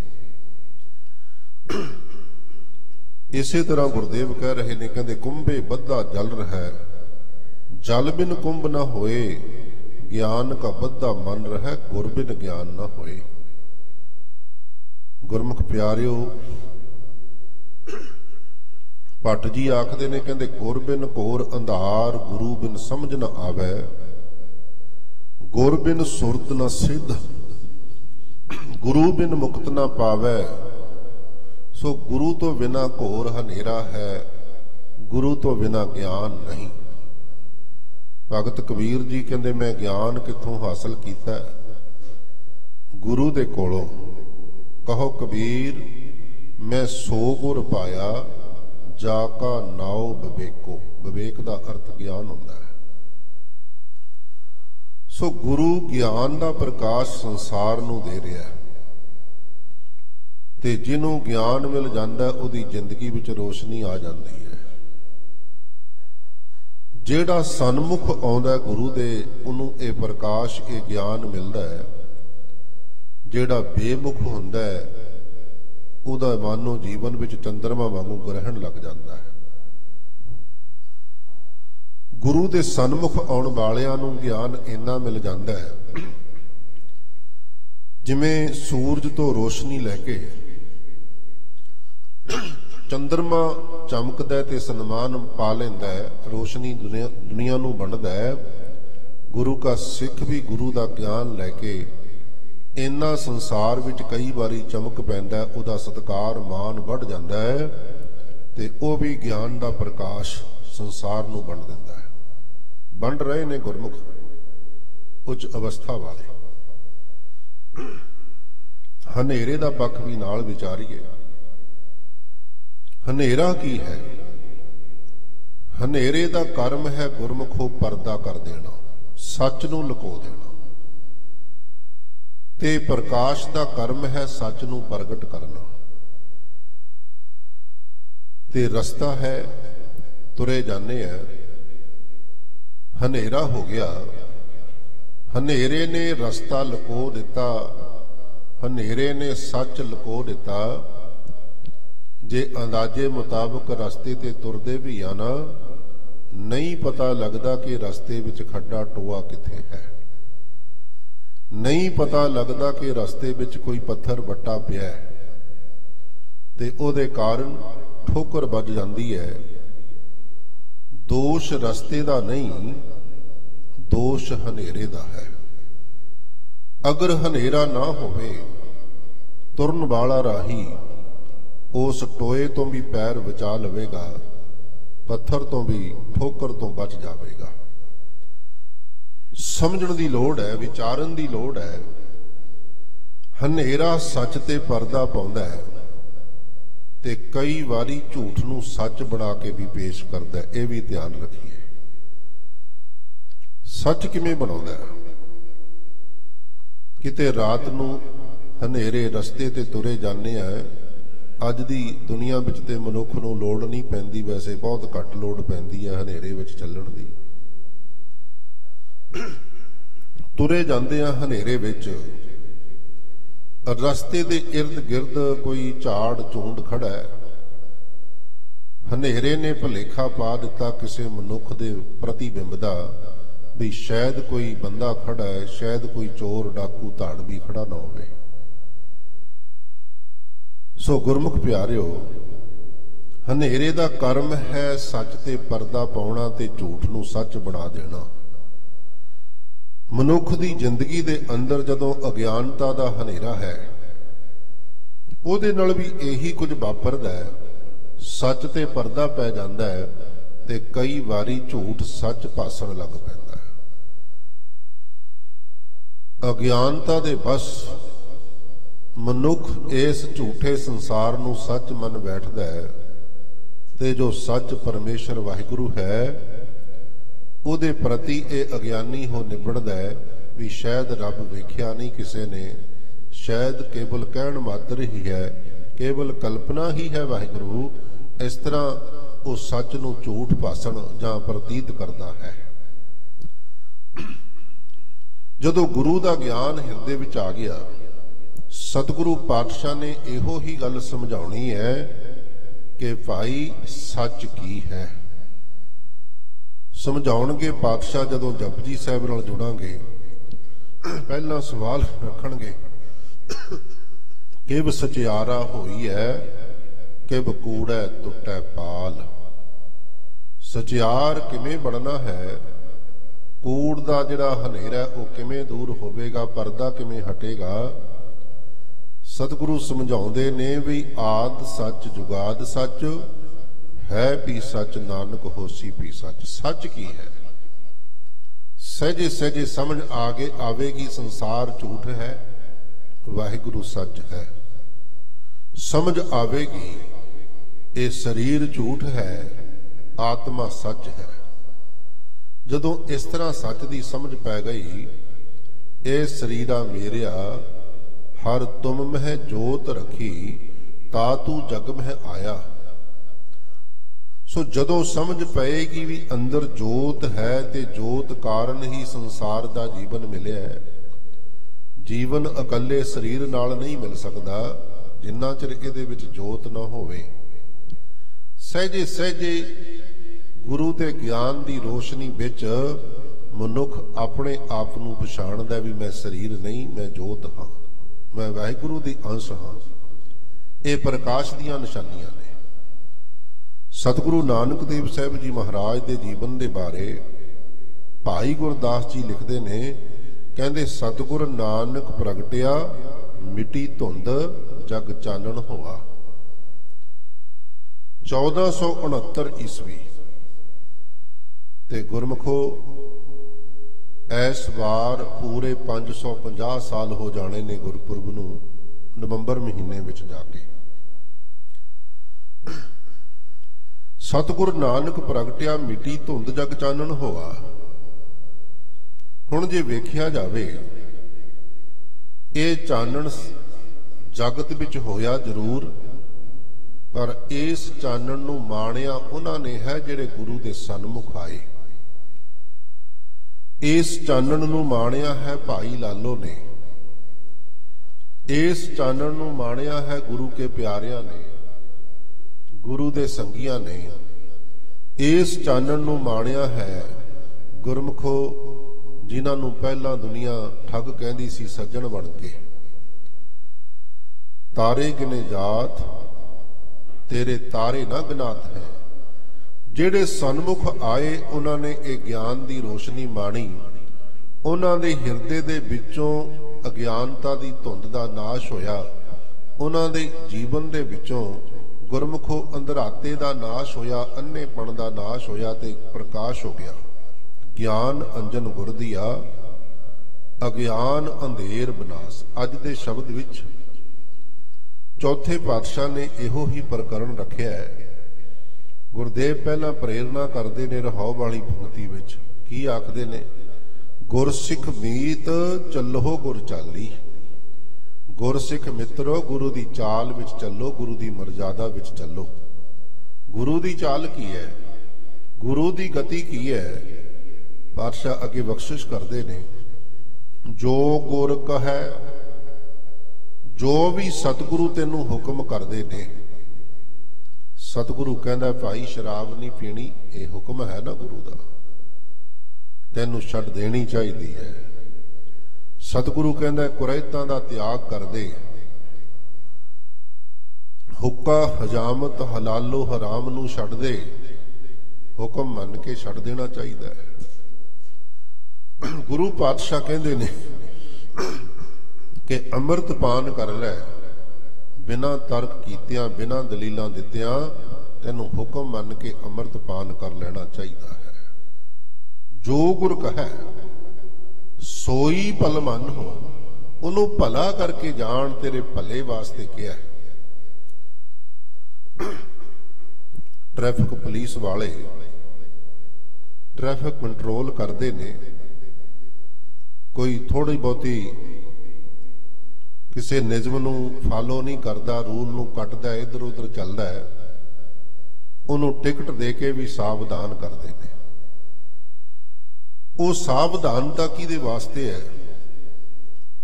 ਇਸੇ ਤਰ੍ਹਾਂ ਗੁਰਦੇਵ ਕਹਿ ਰਹੇ ਨੇ, ਕਹਿੰਦੇ ਕੁੰਭੇ ਬੱਧਾ ਜਲ ਰਹਿ, ਜਲ ਬਿਨ ਕੁੰਭ ਨਾ ਹੋਏ, ਗਿਆਨ ਕਾ ਬੱਧਾ ਮਨ ਰਹਿ, ਗੁਰ ਬਿਨ ਗਿਆਨ ਨਾ ਹੋਏ। ਗੁਰਮੁਖ ਪਿਆਰਿਓ, ਭੱਟ ਜੀ ਆਖਦੇ ਨੇ, ਕਹਿੰਦੇ ਗੁਰ ਬਿਨ ਘੋਰ ਅੰਧਾਰ, ਗੁਰੂ ਬਿਨ ਸਮਝ ਨਾ ਆਵੈ, ਗੁਰ ਬਿਨ ਸੁਰਤ ਨਾ ਸਿੱਧ, ਗੁਰੂ ਬਿਨ ਮੁਕਤ ਨਾ ਪਾਵੈ। ਸੋ ਗੁਰੂ ਤੋਂ ਬਿਨਾ ਘੋਰ ਹਨੇਰਾ ਹੈ, ਗੁਰੂ ਤੋਂ ਬਿਨਾ ਗਿਆਨ ਨਹੀਂ। ਭਗਤ ਕਬੀਰ ਜੀ ਕਹਿੰਦੇ, ਮੈਂ ਗਿਆਨ ਕਿੱਥੋਂ ਹਾਸਲ ਕੀਤਾ? ਗੁਰੂ ਦੇ ਕੋਲੋਂ। ਕਹੋ ਕਬੀਰ, ਮੈਂ ਸੋ ਗੁਰ ਪਾਇਆ, ਜਾ ਕਾ ਨਾਉ ਵਿਵੇਕੋ। ਵਿਵੇਕ ਦਾ ਅਰਥ ਗਿਆਨ ਹੁੰਦਾ ਹੈ। ਸੋ ਗੁਰੂ ਗਿਆਨ ਦਾ ਪ੍ਰਕਾਸ਼ ਸੰਸਾਰ ਨੂੰ ਦੇ ਰਿਹਾ ਹੈ ਤੇ ਜਿਹਨੂੰ ਗਿਆਨ ਮਿਲ ਜਾਂਦਾ ਉਹਦੀ ਜ਼ਿੰਦਗੀ ਵਿੱਚ ਰੋਸ਼ਨੀ ਆ ਜਾਂਦੀ ਹੈ। ਜਿਹੜਾ ਸਨਮੁਖ ਆਉਂਦਾ ਗੁਰੂ ਦੇ, ਉਹਨੂੰ ਇਹ ਪ੍ਰਕਾਸ਼, ਇਹ ਗਿਆਨ ਮਿਲਦਾ ਹੈ। ਜਿਹੜਾ ਬੇਮੁਖ ਹੁੰਦਾ ਹੈ ਉਹਦਾ ਮਾਨੋ ਜੀਵਨ ਵਿੱਚ ਚੰਦਰਮਾ ਵਾਂਗੂ ਗ੍ਰਹਿਣ ਲੱਗ ਜਾਂਦਾ ਹੈ। ਗੁਰੂ ਦੇ ਸਨਮੁਖ ਆਉਣ ਵਾਲਿਆਂ ਨੂੰ ਗਿਆਨ ਇੰਨਾ ਮਿਲ ਜਾਂਦਾ ਹੈ, ਜਿਵੇਂ ਸੂਰਜ ਤੋਂ ਰੋਸ਼ਨੀ ਲੈ ਕੇ ਚੰਦਰਮਾ ਚਮਕਦਾ ਤੇ ਸਨਮਾਨ ਪਾ ਲੈਂਦਾ ਹੈ, ਰੋਸ਼ਨੀ ਦੁਨੀਆ ਨੂੰ ਵੰਡਦਾ ਹੈ। ਗੁਰੂ ਕਾ ਸਿੱਖ ਵੀ ਗੁਰੂ ਦਾ ਗਿਆਨ ਲੈ ਕੇ ਇੰਨਾ ਸੰਸਾਰ ਵਿੱਚ ਕਈ ਵਾਰੀ ਚਮਕ ਪੈਂਦਾ, ਉਹਦਾ ਸਤਿਕਾਰ ਮਾਨ ਵੱਧ ਜਾਂਦਾ ਹੈ ਤੇ ਉਹ ਵੀ ਗਿਆਨ ਦਾ ਪ੍ਰਕਾਸ਼ ਸੰਸਾਰ ਨੂੰ ਵੰਡ ਦਿੰਦਾ ਹੈ। ਵੰਡ ਰਹੇ ਨੇ ਗੁਰਮੁਖ ਉੱਚ ਅਵਸਥਾ ਵਾਲੇ। ਹਨੇਰੇ ਦਾ ਪੱਖ ਵੀ ਨਾਲ ਵਿਚਾਰੀਏ। ਹਨੇਰਾ ਕੀ ਹੈ? ਹਨੇਰੇ ਦਾ ਕਰਮ ਹੈ ਗੁਰਮੁਖੋ ਪਰਦਾ ਕਰ ਦੇਣਾ, ਸੱਚ ਨੂੰ ਲੁਕੋ ਦੇਣਾ, ਤੇ ਪ੍ਰਕਾਸ਼ ਦਾ ਕਰਮ ਹੈ ਸੱਚ ਨੂੰ ਪ੍ਰਗਟ ਕਰਨਾ। ਤੇ ਰਸਤਾ ਹੈ, ਤੁਰੇ ਜਾਂਦੇ ਆ, ਹਨੇਰਾ ਹੋ ਗਿਆ, ਹਨੇਰੇ ਨੇ ਰਸਤਾ ਲੁਕੋ ਦਿੱਤਾ, ਹਨੇਰੇ ਨੇ ਸੱਚ ਲੁਕੋ ਦਿੱਤਾ। ਜੇ ਅੰਦਾਜ਼ੇ ਮੁਤਾਬਕ ਰਸਤੇ ਤੇ ਤੁਰਦੇ ਵੀ ਆ ਨਾ, ਨਹੀਂ ਪਤਾ ਲੱਗਦਾ ਕਿ ਰਸਤੇ ਵਿੱਚ ਖੱਡਾ ਟੋਆ ਕਿੱਥੇ ਹੈ, ਨਹੀਂ ਪਤਾ ਲੱਗਦਾ ਕਿ ਰਸਤੇ ਵਿੱਚ ਕੋਈ ਪੱਥਰ ਵੱਟਾ ਪਿਆ ਹੈ ਤੇ ਉਹਦੇ ਕਾਰਨ ਠੋਕਰ ਵੱਜ ਜਾਂਦੀ ਹੈ। ਦੋਸ਼ ਰਸਤੇ ਦਾ ਨਹੀਂ, दोष हनेरे दा है। अगर हनेरा ना होवे तुरन वाला राही उस टोए तो भी पैर बचा लवेगा, पत्थर तो भी ठोकर तो बच जाएगा। समझण दी लोड़ है, विचारन दी लोड़ है। हनेरा सच ते पर्दा पाउंदा है ते कई वारी झूठ नूं सच बना के भी पेश करदा है। यह भी ध्यान रखिए। सच किवें बनाउंदा है? किते रात नूं हनेरे रस्ते ते तुरे जाने आ। अज दी दुनिया विच ते मनुख नूं लोड़ नहीं पैंदी, वैसे बहुत घट लोड़ पैंदी है हनेरे विच चलण दी। तुरे जांदे आ हनेरे विच, रस्ते दे इर्द गिर्द कोई झाड़ झुंड खड़ा है। हनेरे ने भुलेखा पा दिता किसी मनुख दे प्रतिबिंब दा भी शायद कोई बंदा खड़ा है, शायद कोई चोर डाकू धाड़ भी खड़ा ना होवे। सो गुरमुख प्यारिओ, हनेरे दा कर्म है सच ते पर्दा पाउणा ते झूठ नूं सच बना देना। मनुख दी जिंदगी दे अंदर जदों अज्ञानता दा हनेरा है, उहदे नाल भी यही कुछ वापरदा है। सच ते पर्दा पै जांदा है ते कई वारी झूठ सच भासण लग पैंदा है। अज्ञानता दे बस मनुख इस झूठे संसार नूं सच मन बैठदा है ते जो सच परमेश्वर वाहिगुरू है उहदे प्रति ये अज्ञानी हो निबड़दा है भी शायद रब वेख्या नहीं किसी ने, शायद केवल कहण मात्र ही है, केवल कल्पना ही है वाहिगुरू। इस तरह वो सच नूं झूठ भाषण जां प्रतीत करता है। जदों गुरु दा ज्ञान हिरदे विच आ गया, सतगुरु पातशाह ने इहो ही गल समझाउणी है कि भाई सच की है। समझाउणगे पातशाह जदों जपजी साहिब नाल जुड़ांगे, पहला सवाल रखणगे किव सचियारा होई है, किव कूड़ै टुटै पाल। सचियार किवें बनना है, कूड़ दा जिहड़ा हनेरा वो किवें दूर होवेगा, पर्दा किवें हटेगा। सतगुरु समझाउंदे ने भी आद सच जुगाद सच है भी सच, नानक होसी भी सच। सच की है? सहजे सहजे समझ आगे आवेगी संसार झूठ है, वाहिगुरु सच है। समझ आवेगी ये शरीर झूठ है, आत्मा सच है। जदों इस तरह सच की समझ पै गई, ए शरीरा मेरिया हर तुम मह जोत रखी, ता तू जग मह आया। सो जदों समझ पएगी भी अंदर जोत है ते जोत कारण ही संसार दा जीवन मिलिया है। जीवन अकल्ले शरीर नाल नहीं मिल सकदा जिन्ना चिर इहदे विच जोत ना होवे। सहजे सहजे गुरु दे ज्ञान दी रोशनी विच मनुख अपने आप नूं पछाणदा भी मैं शरीर नहीं, मैं जोत हां, मैं वाहिगुरू दी अंश हां। ये प्रकाश दीआं निशानियां ने। सतगुरु नानक देव साहिब जी महाराज दे जीवन दे बारे भाई गुरदास जी लिखते ने, कहंदे सतगुर नानक प्रगटिया मिटी धुंध जग चानण होआ। 1469 ईस्वी ते गुरमुखो इस बार पूरे 550 साल हो जाने ने गुरपुरब नूं नवंबर महीने विच जाके। सतगुर नानक प्रगटिया मिटी धुंध जग चानण होआ। हुण जे वेखिया जावे ये चानण जगत विच होया जरूर, पर इस चानण नूं माणिया उन्हां ने है जिहड़े गुरु दे सन्मुख आए। इस चानण नूं माणिया है भाई लालो ने, इस चानण नूं माणिया है गुरु के प्यारियां ने, गुरु दे संगियां ने। इस चानण नूं माणिया है गुरमुखो जिन्हां नूं पहला दुनिया ठग कहंदी सी सज्जण बन के। तारे गिने जात तेरे तारे ना गिनात है। जिहड़े सन्मुख आए उन्होंने ये ज्ञान की रोशनी माणी ਉਹਨਾਂ ਦੇ ਹਿਰਦੇ ਦੇ ਵਿੱਚੋਂ ਅਗਿਆਨਤਾ ਦੀ ਧੁੰਦ ਦਾ ਨਾਸ਼ ਹੋਇਆ। ਉਹਨਾਂ ਦੇ ਜੀਵਨ ਦੇ ਵਿੱਚੋਂ ਗੁਰਮੁਖੋ ਅੰਧਰਾਤੇ ਦਾ ਨਾਸ਼ ਹੋਇਆ, ਅੰਨੇਪਣ ਦਾ ਨਾਸ਼ ਹੋਇਆ ਤੇ ਪ੍ਰਕਾਸ਼ ਹੋ ਗਿਆ। ਗਿਆਨ ਅੰਜਨ ਗੁਰ ਦੀਆ, ਅਗਿਆਨ ਅੰਧੇਰ ਬਨਾਸ। ਅੱਜ ਦੇ ਸ਼ਬਦ ਵਿੱਚ ਚੌਥੇ ਪਾਤਸ਼ਾਹ ਨੇ ਇਹੋ ਹੀ ਪ੍ਰਕਰਨ ਰੱਖਿਆ ਹੈ। ਗੁਰਦੇਵ ਪਹਿਲਾਂ ਪ੍ਰੇਰਨਾ ਕਰਦੇ ਨੇ ਰਹਾਉ ਵਾਲੀ ਪੰਕਤੀ ਵਿੱਚ, ਕੀ ਆਖਦੇ ਨੇ? ਗੁਰਸਿੱਖ ਮੀਤ ਚੱਲੋ ਗੁਰ ਚਾਲੀ। ਗੁਰਸਿੱਖ ਮਿੱਤਰੋ, ਗੁਰੂ ਦੀ ਚਾਲ ਵਿੱਚ ਚੱਲੋ, ਗੁਰੂ ਦੀ ਮਰਜ਼ਾਦਾ ਵਿੱਚ ਚੱਲੋ। ਗੁਰੂ ਦੀ ਚਾਲ ਕੀ ਹੈ? ਗੁਰੂ ਦੀ ਗਤੀ ਕੀ ਹੈ? ਪਾਤਸ਼ਾਹ ਅੱਗੇ ਬਖਸ਼ਿਸ਼ ਕਰਦੇ ਨੇ, ਜੋ ਗੁਰ ਕਹੈ, ਜੋ ਵੀ ਸਤਿਗੁਰੂ ਤੈਨੂੰ ਹੁਕਮ ਕਰਦੇ ਨੇ। ਸਤਿਗੁਰੂ ਕਹਿੰਦਾ ਭਾਈ ਸ਼ਰਾਬ ਨਹੀਂ ਪੀਣੀ, ਇਹ ਹੁਕਮ ਹੈ ਨਾ ਗੁਰੂ ਦਾ, ਤੈਨੂੰ ਛੱਡ ਦੇਣੀ ਚਾਹੀਦੀ ਹੈ। ਸਤਿਗੁਰੂ ਕਹਿੰਦਾ ਕੁਰੈਤਾਂ ਦਾ ਤਿਆਗ ਕਰਦੇ, ਹੁੱਕਾ ਹਜਾਮਤ ਹਲਾਲੋ ਹਰਾਮ ਨੂੰ ਛੱਡ ਦੇ, ਹੁਕਮ ਮੰਨ ਕੇ ਛੱਡ ਦੇਣਾ ਚਾਹੀਦਾ ਹੈ। ਗੁਰੂ ਪਾਤਸ਼ਾਹ ਕਹਿੰਦੇ ਨੇ ਕਿ ਅੰਮ੍ਰਿਤ ਪਾਨ ਕਰ ਲੈ, ਬਿਨਾਂ ਤਰਕ ਕੀਤਿਆਂ, ਬਿਨਾਂ ਦਲੀਲਾਂ ਦਿੱਤਿਆਂ ਤੈਨੂੰ ਹੁਕਮ ਮੰਨ ਕੇ ਅੰਮ੍ਰਿਤ ਪਾਨ ਕਰ ਲੈਣਾ ਚਾਹੀਦਾ ਹੈ। ਜੋ ਗੁਰ ਕਹੈ ਸੋਈ ਭਲ ਮਨ ਹੋ, ਉਹਨੂੰ ਭਲਾ ਕਰਕੇ ਜਾਣ, ਤੇਰੇ ਭਲੇ ਵਾਸਤੇ ਕਿਹਾ। ਟ੍ਰੈਫਿਕ ਪੁਲਿਸ ਵਾਲੇ ਟ੍ਰੈਫਿਕ ਕੰਟਰੋਲ ਕਰਦੇ ਨੇ, ਕੋਈ ਥੋੜੀ ਬਹੁਤੀ ਕਿਸੇ ਨਿਯਮ ਨੂੰ ਫਾਲੋ ਨਹੀਂ ਕਰਦਾ, ਰੂਲ ਨੂੰ ਕੱਟਦਾ, ਇਧਰ ਉਧਰ ਚੱਲਦਾ ਹੈ, ਉਹਨੂੰ ਟਿਕਟ ਦੇ ਕੇ ਵੀ ਸਾਵਧਾਨ ਕਰਦੇ ਨੇ। ਉਹ ਸਾਵਧਾਨਤਾ ਕਿਹਦੇ ਵਾਸਤੇ ਹੈ?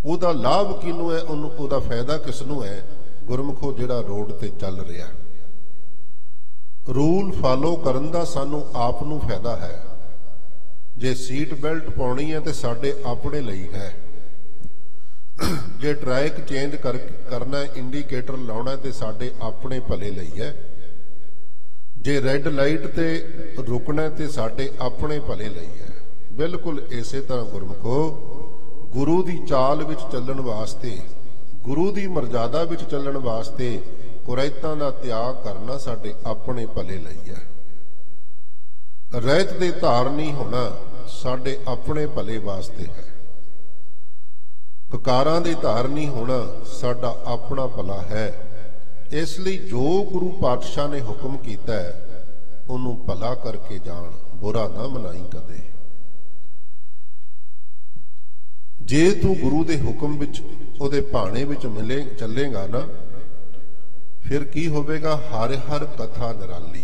ਉਹਦਾ ਲਾਭ ਕਿਹਨੂੰ ਹੈ? ਉਹਦਾ ਫਾਇਦਾ ਕਿਸ ਨੂੰ ਹੈ? ਗੁਰਮੁਖੋ ਜਿਹੜਾ ਰੋਡ ਤੇ ਚੱਲ ਰਿਹਾ, ਰੂਲ ਫਾਲੋ ਕਰਨ ਦਾ ਸਾਨੂੰ ਆਪ ਨੂੰ ਫਾਇਦਾ ਹੈ। ਜੇ ਸੀਟ ਬੈਲਟ ਪਾਉਣੀ ਹੈ ਤੇ ਸਾਡੇ ਆਪਣੇ ਲਈ ਹੈ, ਜੇ ਟਰੈਕ ਚੇਂਜ ਕਰਨਾ, ਇੰਡੀਕੇਟਰ ਲਾਉਣਾ ਤੇ ਸਾਡੇ ਆਪਣੇ ਭਲੇ ਲਈ ਹੈ, ਜੇ ਰੈੱਡ ਲਾਈਟ ਤੇ ਰੁਕਣਾ ਤੇ ਸਾਡੇ ਆਪਣੇ ਭਲੇ ਲਈ ਹੈ। ਬਿਲਕੁਲ ਇਸੇ ਤਰ੍ਹਾਂ ਗੁਰਮੁਖੋ ਗੁਰੂ ਦੀ ਚਾਲ ਵਿੱਚ ਚੱਲਣ ਵਾਸਤੇ, ਗੁਰੂ ਦੀ ਮਰਜ਼ਾਦਾ ਵਿੱਚ ਚੱਲਣ ਵਾਸਤੇ ਕੁਰੈਤਾਂ ਦਾ ਤਿਆਗ ਕਰਨਾ ਸਾਡੇ ਆਪਣੇ ਭਲੇ ਲਈ ਹੈ। ਰਹਿਤ ਦੇ ਧਾਰਨੀ ਹੋਣਾ ਸਾਡੇ ਆਪਣੇ ਭਲੇ ਵਾਸਤੇ ਹੈ। ਕਕਾਰਾਂ ਦੇ ਧਾਰਨੀ ਹੋਣਾ ਸਾਡਾ ਆਪਣਾ ਭਲਾ ਹੈ। ਇਸ ਲਈ ਜੋ ਗੁਰੂ ਪਾਤਸ਼ਾਹ ਨੇ ਹੁਕਮ ਕੀਤਾ ਹੈ ਉਹਨੂੰ ਭਲਾ ਕਰਕੇ ਜਾਣ, ਬੁਰਾ ਨਾ ਮਨਾਈ ਕਦੇ। ਜੇ ਤੂੰ ਗੁਰੂ ਦੇ ਹੁਕਮ ਵਿੱਚ, ਉਹਦੇ ਭਾਣੇ ਵਿੱਚ ਚੱਲੇਗਾ ਨਾ, ਫਿਰ ਕੀ ਹੋਵੇਗਾ? ਹਰ ਹਰ ਕਥਾ ਨਿਰਾਲੀ।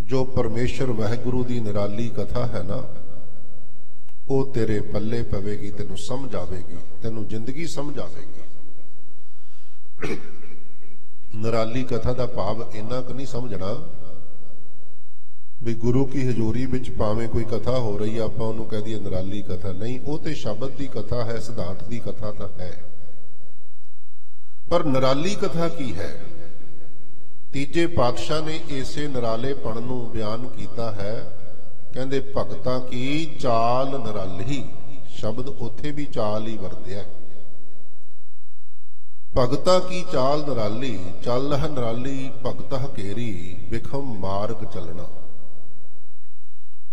ਜੋ ਪਰਮੇਸ਼ਰ ਵਾਹਿਗੁਰੂ ਦੀ ਨਿਰਾਲੀ ਕਥਾ ਹੈ ਨਾ, ਉਹ ਤੇਰੇ ਪੱਲੇ ਪਵੇਗੀ, ਤੈਨੂੰ ਸਮਝ ਆਵੇਗੀ, ਤੈਨੂੰ ਜ਼ਿੰਦਗੀ ਸਮਝ ਆਵੇਗੀ। ਨਿਰਾਲੀ ਕਥਾ ਦਾ ਭਾਵ ਇੰਨਾ ਕੁ ਨਹੀਂ ਸਮਝਣਾ ਵੀ ਗੁਰੂ ਕੀ ਹਜ਼ੂਰੀ ਵਿੱਚ ਭਾਵੇਂ ਕੋਈ ਕਥਾ ਹੋ ਰਹੀ ਆ ਆਪਾਂ ਉਹਨੂੰ ਕਹਿ ਦਈਏ ਨਿਰਾਲੀ ਕਥਾ। ਨਹੀਂ, ਉਹ ਤੇ ਸ਼ਬਦ ਦੀ ਕਥਾ ਹੈ, ਸਿਧਾਂਤ ਦੀ ਕਥਾ ਤਾਂ ਹੈ, ਪਰ ਨਿਰਾਲੀ ਕਥਾ ਕੀ ਹੈ? ਤੀਜੇ ਪਾਤਸ਼ਾਹ ਨੇ ਇਸੇ ਨਿਰਾਲੇਪਣ ਨੂੰ ਬਿਆਨ ਕੀਤਾ ਹੈ। ਕਹਿੰਦੇ ਭਗਤਾਂ ਕੀ ਚਾਲ ਨਿਰਾਲੀ, ਸ਼ਬਦ ਉੱਥੇ ਵੀ ਚਾਲ ਹੀ ਵਰਤਿਆ। ਭਗਤਾਂ ਕੀ ਚਾਲ ਨਿਰਾਲੀ, ਚੱਲ ਹੈ ਨਿਰਾਲੀ ਭਗਤ ਹਕੇਰੀ, ਵਿਖਮ ਮਾਰਗ ਚੱਲਣਾ।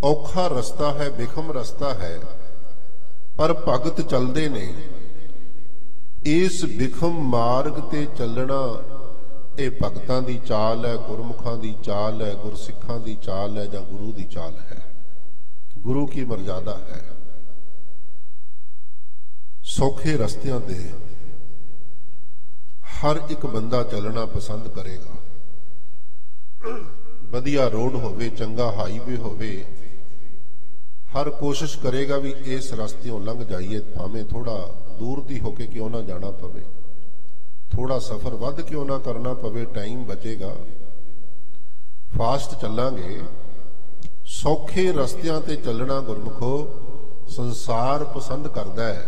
ਔਖਾ ਰਸਤਾ ਹੈ, ਵਿਖਮ ਰਸਤਾ ਹੈ, ਪਰ ਭਗਤ ਚੱਲਦੇ ਨੇ। ਇਸ ਵਿਖਮ ਮਾਰਗ ਤੇ ਚੱਲਣਾ ਇਹ ਭਗਤਾਂ ਦੀ ਚਾਲ ਹੈ, ਗੁਰਮੁਖਾਂ ਦੀ ਚਾਲ ਹੈ, ਗੁਰਸਿੱਖਾਂ ਦੀ ਚਾਲ ਹੈ, ਜਾਂ ਗੁਰੂ ਦੀ ਚਾਲ ਹੈ, ਗੁਰੂ ਕੀ ਮਰਜ਼ਾਦਾ ਹੈ। ਸੌਖੇ ਰਸਤਿਆਂ ਤੇ ਹਰ ਇੱਕ ਬੰਦਾ ਚੱਲਣਾ ਪਸੰਦ ਕਰੇਗਾ। ਵਧੀਆ ਰੋਡ ਹੋਵੇ, ਚੰਗਾ ਹਾਈਵੇ ਹੋਵੇ, ਹਰ ਕੋਸ਼ਿਸ਼ ਕਰੇਗਾ ਵੀ ਇਸ ਰਸਤਿਓਂ ਲੰਘ ਜਾਈਏ, ਭਾਵੇਂ ਥੋੜਾ ਦੂਰ ਦੀ ਹੋ ਕੇ ਕਿਉਂ ਨਾ ਜਾਣਾ ਪਵੇ, ਥੋੜਾ ਸਫ਼ਰ ਵੱਧ ਕਿਉਂ ਨਾ ਕਰਨਾ ਪਵੇ, ਟਾਈਮ ਬਚੇਗਾ, ਫਾਸਟ ਚੱਲਾਂਗੇ। ਸੌਖੇ ਰਸਤਿਆਂ ਤੇ ਚੱਲਣਾ ਗੁਰਮੁਖੋ ਸੰਸਾਰ ਪਸੰਦ ਕਰਦਾ ਹੈ,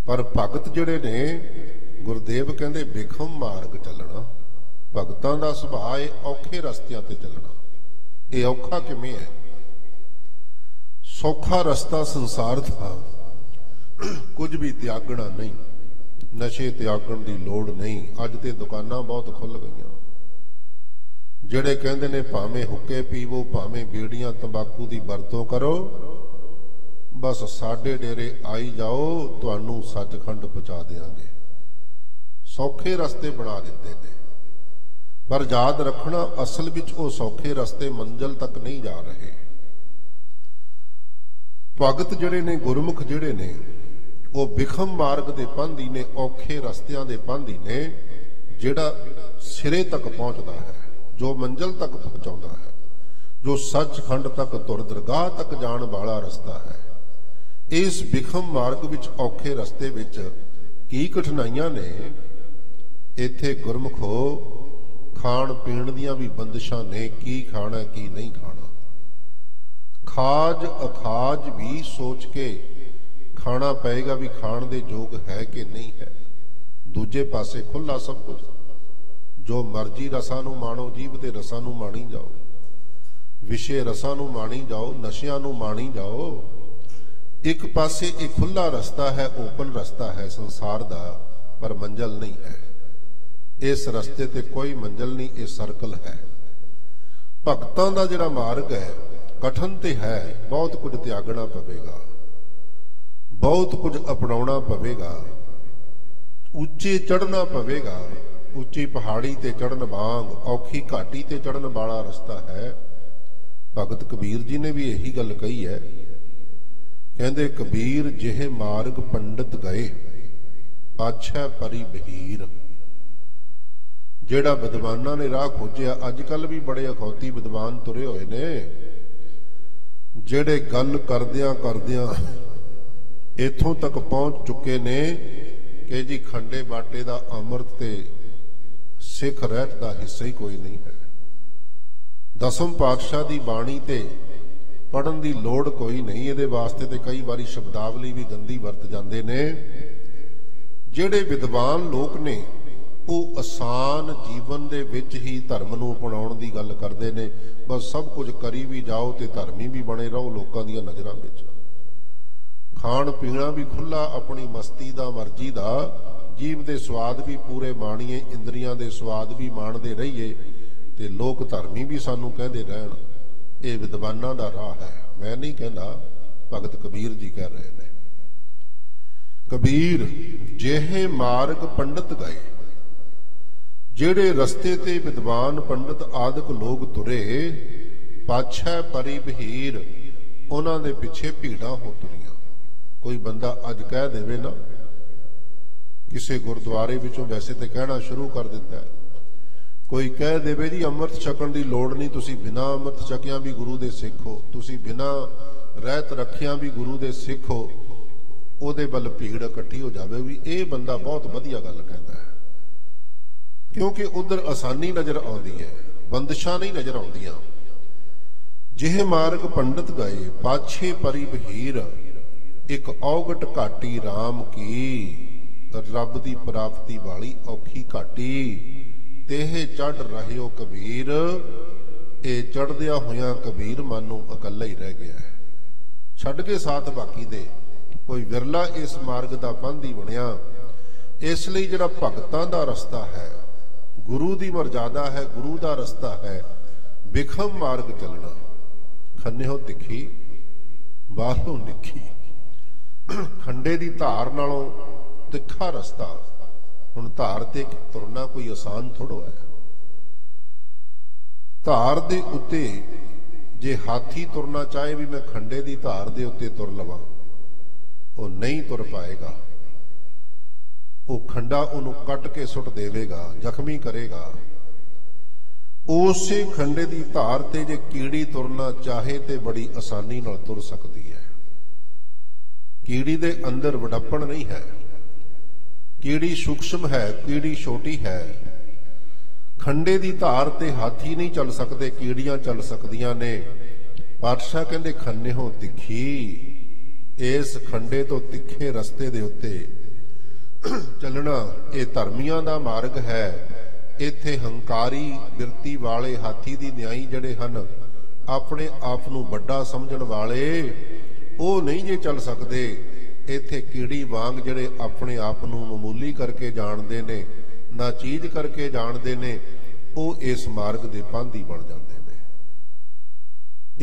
ਪਰ ਭਗਤ ਜਿਹੜੇ ਨੇ ਗੁਰਦੇਵ ਕਹਿੰਦੇ ਵਿਖਮ ਮਾਰਗ ਚੱਲਣਾ। ਭਗਤਾਂ ਦਾ ਸੁਭਾਅ ਹੈ ਔਖੇ ਰਸਤਿਆਂ ਤੇ ਚੱਲਣਾ। ਇਹ ਔਖਾ ਕਿਵੇਂ ਹੈ? सौखा रस्ता संसार था, कुछ भी त्यागना नहीं, नशे त्यागण की लोड़ नहीं। अज ते दुकानां बहुत खुल गई, ਜਿਹੜੇ ਕਹਿੰਦੇ ਨੇ ਭਾਵੇਂ ਹੁੱਕੇ ਪੀਵੋ, ਭਾਵੇਂ ਬੀੜੀਆਂ ਤੰਬਾਕੂ ਦੀ ਵਰਤੋਂ ਕਰੋ, ਬਸ ਸਾਡੇ ਡੇਰੇ ਆਈ ਜਾਓ, ਤੁਹਾਨੂੰ ਸੱਚਖੰਡ ਪਹੁੰਚਾ ਦੇਵਾਂਗੇ। ਸੌਖੇ ਰਸਤੇ ਬਣਾ ਦਿੱਤੇ ਨੇ, ਪਰ ਯਾਦ ਰੱਖਣਾ ਅਸਲ ਵਿੱਚ ਉਹ ਸੌਖੇ ਰਸਤੇ ਮੰਜ਼ਿਲ ਤੱਕ ਨਹੀਂ ਜਾ ਰਹੇ। ਭਗਤ ਜਿਹੜੇ ਨੇ, ਗੁਰਮੁਖ ਜਿਹੜੇ ਨੇ, ਉਹ ਵਿਖਮ ਮਾਰਗ ਦੇ ਪਾਂਧੀ ਨੇ, ਔਖੇ ਰਸਤਿਆਂ ਦੇ ਪਾਂਧੀ ਨੇ, ਜਿਹੜਾ ਸਿਰੇ ਤੱਕ ਪਹੁੰਚਦਾ ਹੈ, जो मंजिल तक पहुंचाता है, जो सचखंड तक तुर दरगाह तक जान वाला रस्ता है। इस विखम मार्ग विच, औखे रस्ते विच की कठिनाइयां ने। इत्थे गुरमुखो खाण पीण दियां भी बंदिशां ने, की खाना की नहीं खाना। खाज अखाज भी सोच के खाना पएगा भी खाण दे योग है कि नहीं है। दूजे पासे खुला सब कुछ, जो मर्जी रसां नूं माणो, जीव दे रसां नूं माणी जाओ, विषे रसां नूं माणी जाओ, नशियां नूं माणी जाओ। एक पासे एक खुला रस्ता है, ओपन रस्ता है संसार दा, पर मंजिल नहीं है। इस रस्ते ते कोई मंजिल नहीं, ये सर्कल है। भगतां दा जिहड़ा मार्ग है कठिन ते है, बहुत कुछ त्यागना पवेगा, बहुत कुछ अपनाउणा पवेगा, उच्चे चढ़ना पवेगा। उच्ची पहाड़ी ते चढ़न वांग औखी घाटी ते चढ़न वाला रस्ता है। भगत कबीर जी ने भी यही गल कही है, कहंदे कबीर जिहे मार्ग पंडित गए, पाछै परी बहीर। जेड़ा विद्वानां ने राह खोजिया, अजकल भी बड़े अखौती विद्वान तुरे होए ने, जेड़े गल करदियां करदियां इथों तक पहुंच चुके ने कि जी खंडे बाटे दा अमृत ते सिख रहत का हिस्सा ही कोई नहीं है। दसम पातशाह की बाणी ते पढ़न की लोड़ कोई नहीं। ये वास्ते ते कई बारी शब्दावली भी गंदी वरत जाते ने। जेड़े विद्वान लोग ने वो आसान जीवन दे विच ही धर्म नूं अपनाउण दी गल करते ने। बस सब कुछ करी भी जाओ ते धर्मी भी बने रहो लोगों दी नज़रां विच। खाण पीना भी खुला, अपनी मस्ती दा, मर्जी दा, जीव दे स्वाद भी पूरे माणीए, इंद्रियां दे स्वाद भी माणदे रहिए, ते लोक धर्मी भी सानू कहते रहन। ये विद्वानां दा राह है, मैं नहीं कहना, भगत कबीर जी कह रहे ने। कबीर जेहे मार्ग पंडित गए, जेड़े रस्ते ते विद्वान पंडित आदਿਕ लोग तुरे, पाछै परी बहीर, उन्हां दे पिछे भीड़ां हो तुरियां। कोई बंदा अज कह देवे ना, किसी गुरुद्वारे विचों वैसे तो कहना शुरू कर दिता है, कोई कह देवे जी अमृत छकण की लोड़ नहीं, तुसी बिना अमृत छकिया भी गुरु दे सिख हो, तुसी बिना रहत रखिया भी गुरु दे सिख हो, उहदे बल भीड़ इकट्ठी हो जावे भी ये बंदा बहुत वधिया गल कहता है। क्योंकि उधर आसानी नजर आउंदी है, बंदिशां नहीं नजर आउंदियां। जिह मार्ग पंडित गए, पाछे परी बहीर, एक औगट घाटी राम की, रब दी प्राप्ति वाली औखी घाटी, तेह चढ़ रहे हो कबीर। ये चढ़दिया होया कबीर मानू अकला ही रह गया है, छड़ के साथ बाकी दे कोई विरला इस मार्ग का पांधी बनया। इसलिए जिहड़ा भगतां दा रस्ता है, गुरु की मर्यादा है, गुरु का रस्ता है, विखम मार्ग चलना, खन्नेहों तिखी बाहरों निखी। खंडे की धार नालों तिखा रस्ता, हुण धार ते तुरना कोई आसान थोड़ो है। धार दे उत्ते जे हाथी तुरना चाहे भी मैं खंडे की धार दे उत्ते तुर लवां, वो नहीं तुर पाएगा। वो खंडा उन्हों कट के सुट देवेगा, जख्मी करेगा। उसे खंडे की धार ते जे कीड़ी तुरना चाहे तो बड़ी आसानी नाल तुर सकती है। कीड़ी दे अंदर वडप्पण नहीं है, कीड़ी सूक्ष्म है, कीड़ी छोटी है। खंडे की धार ते हाथी नहीं चल सकते, कीड़ियां चल सकदियां ने। पातशाह कहंदे खन्ने हो तिखी, इस खंडे तो तिखे रस्ते दे उत्ते चलना ये धर्मियां दा मार्ग है। इत्थे हंकारी बिरती वाले हाथी दी न्याई जड़े हन, अपने आप नूं वड्डा समझण वाले ਉਹ ਨਹੀਂ ਜੇ ਚੱਲ ਸਕਦੇ। ਇੱਥੇ ਕੀੜੀ ਵਾਂਗ ਜਿਹੜੇ ਆਪਣੇ ਆਪ ਨੂੰ ਮਾਮੂਲੀ ਕਰਕੇ ਜਾਣਦੇ ਨੇ, ਨਾ ਚੀਜ਼ ਕਰਕੇ ਜਾਣਦੇ ਨੇ, ਉਹ ਇਸ ਮਾਰਗ ਦੇ ਪਾਂਧੀ ਬਣ ਜਾਂਦੇ ਨੇ।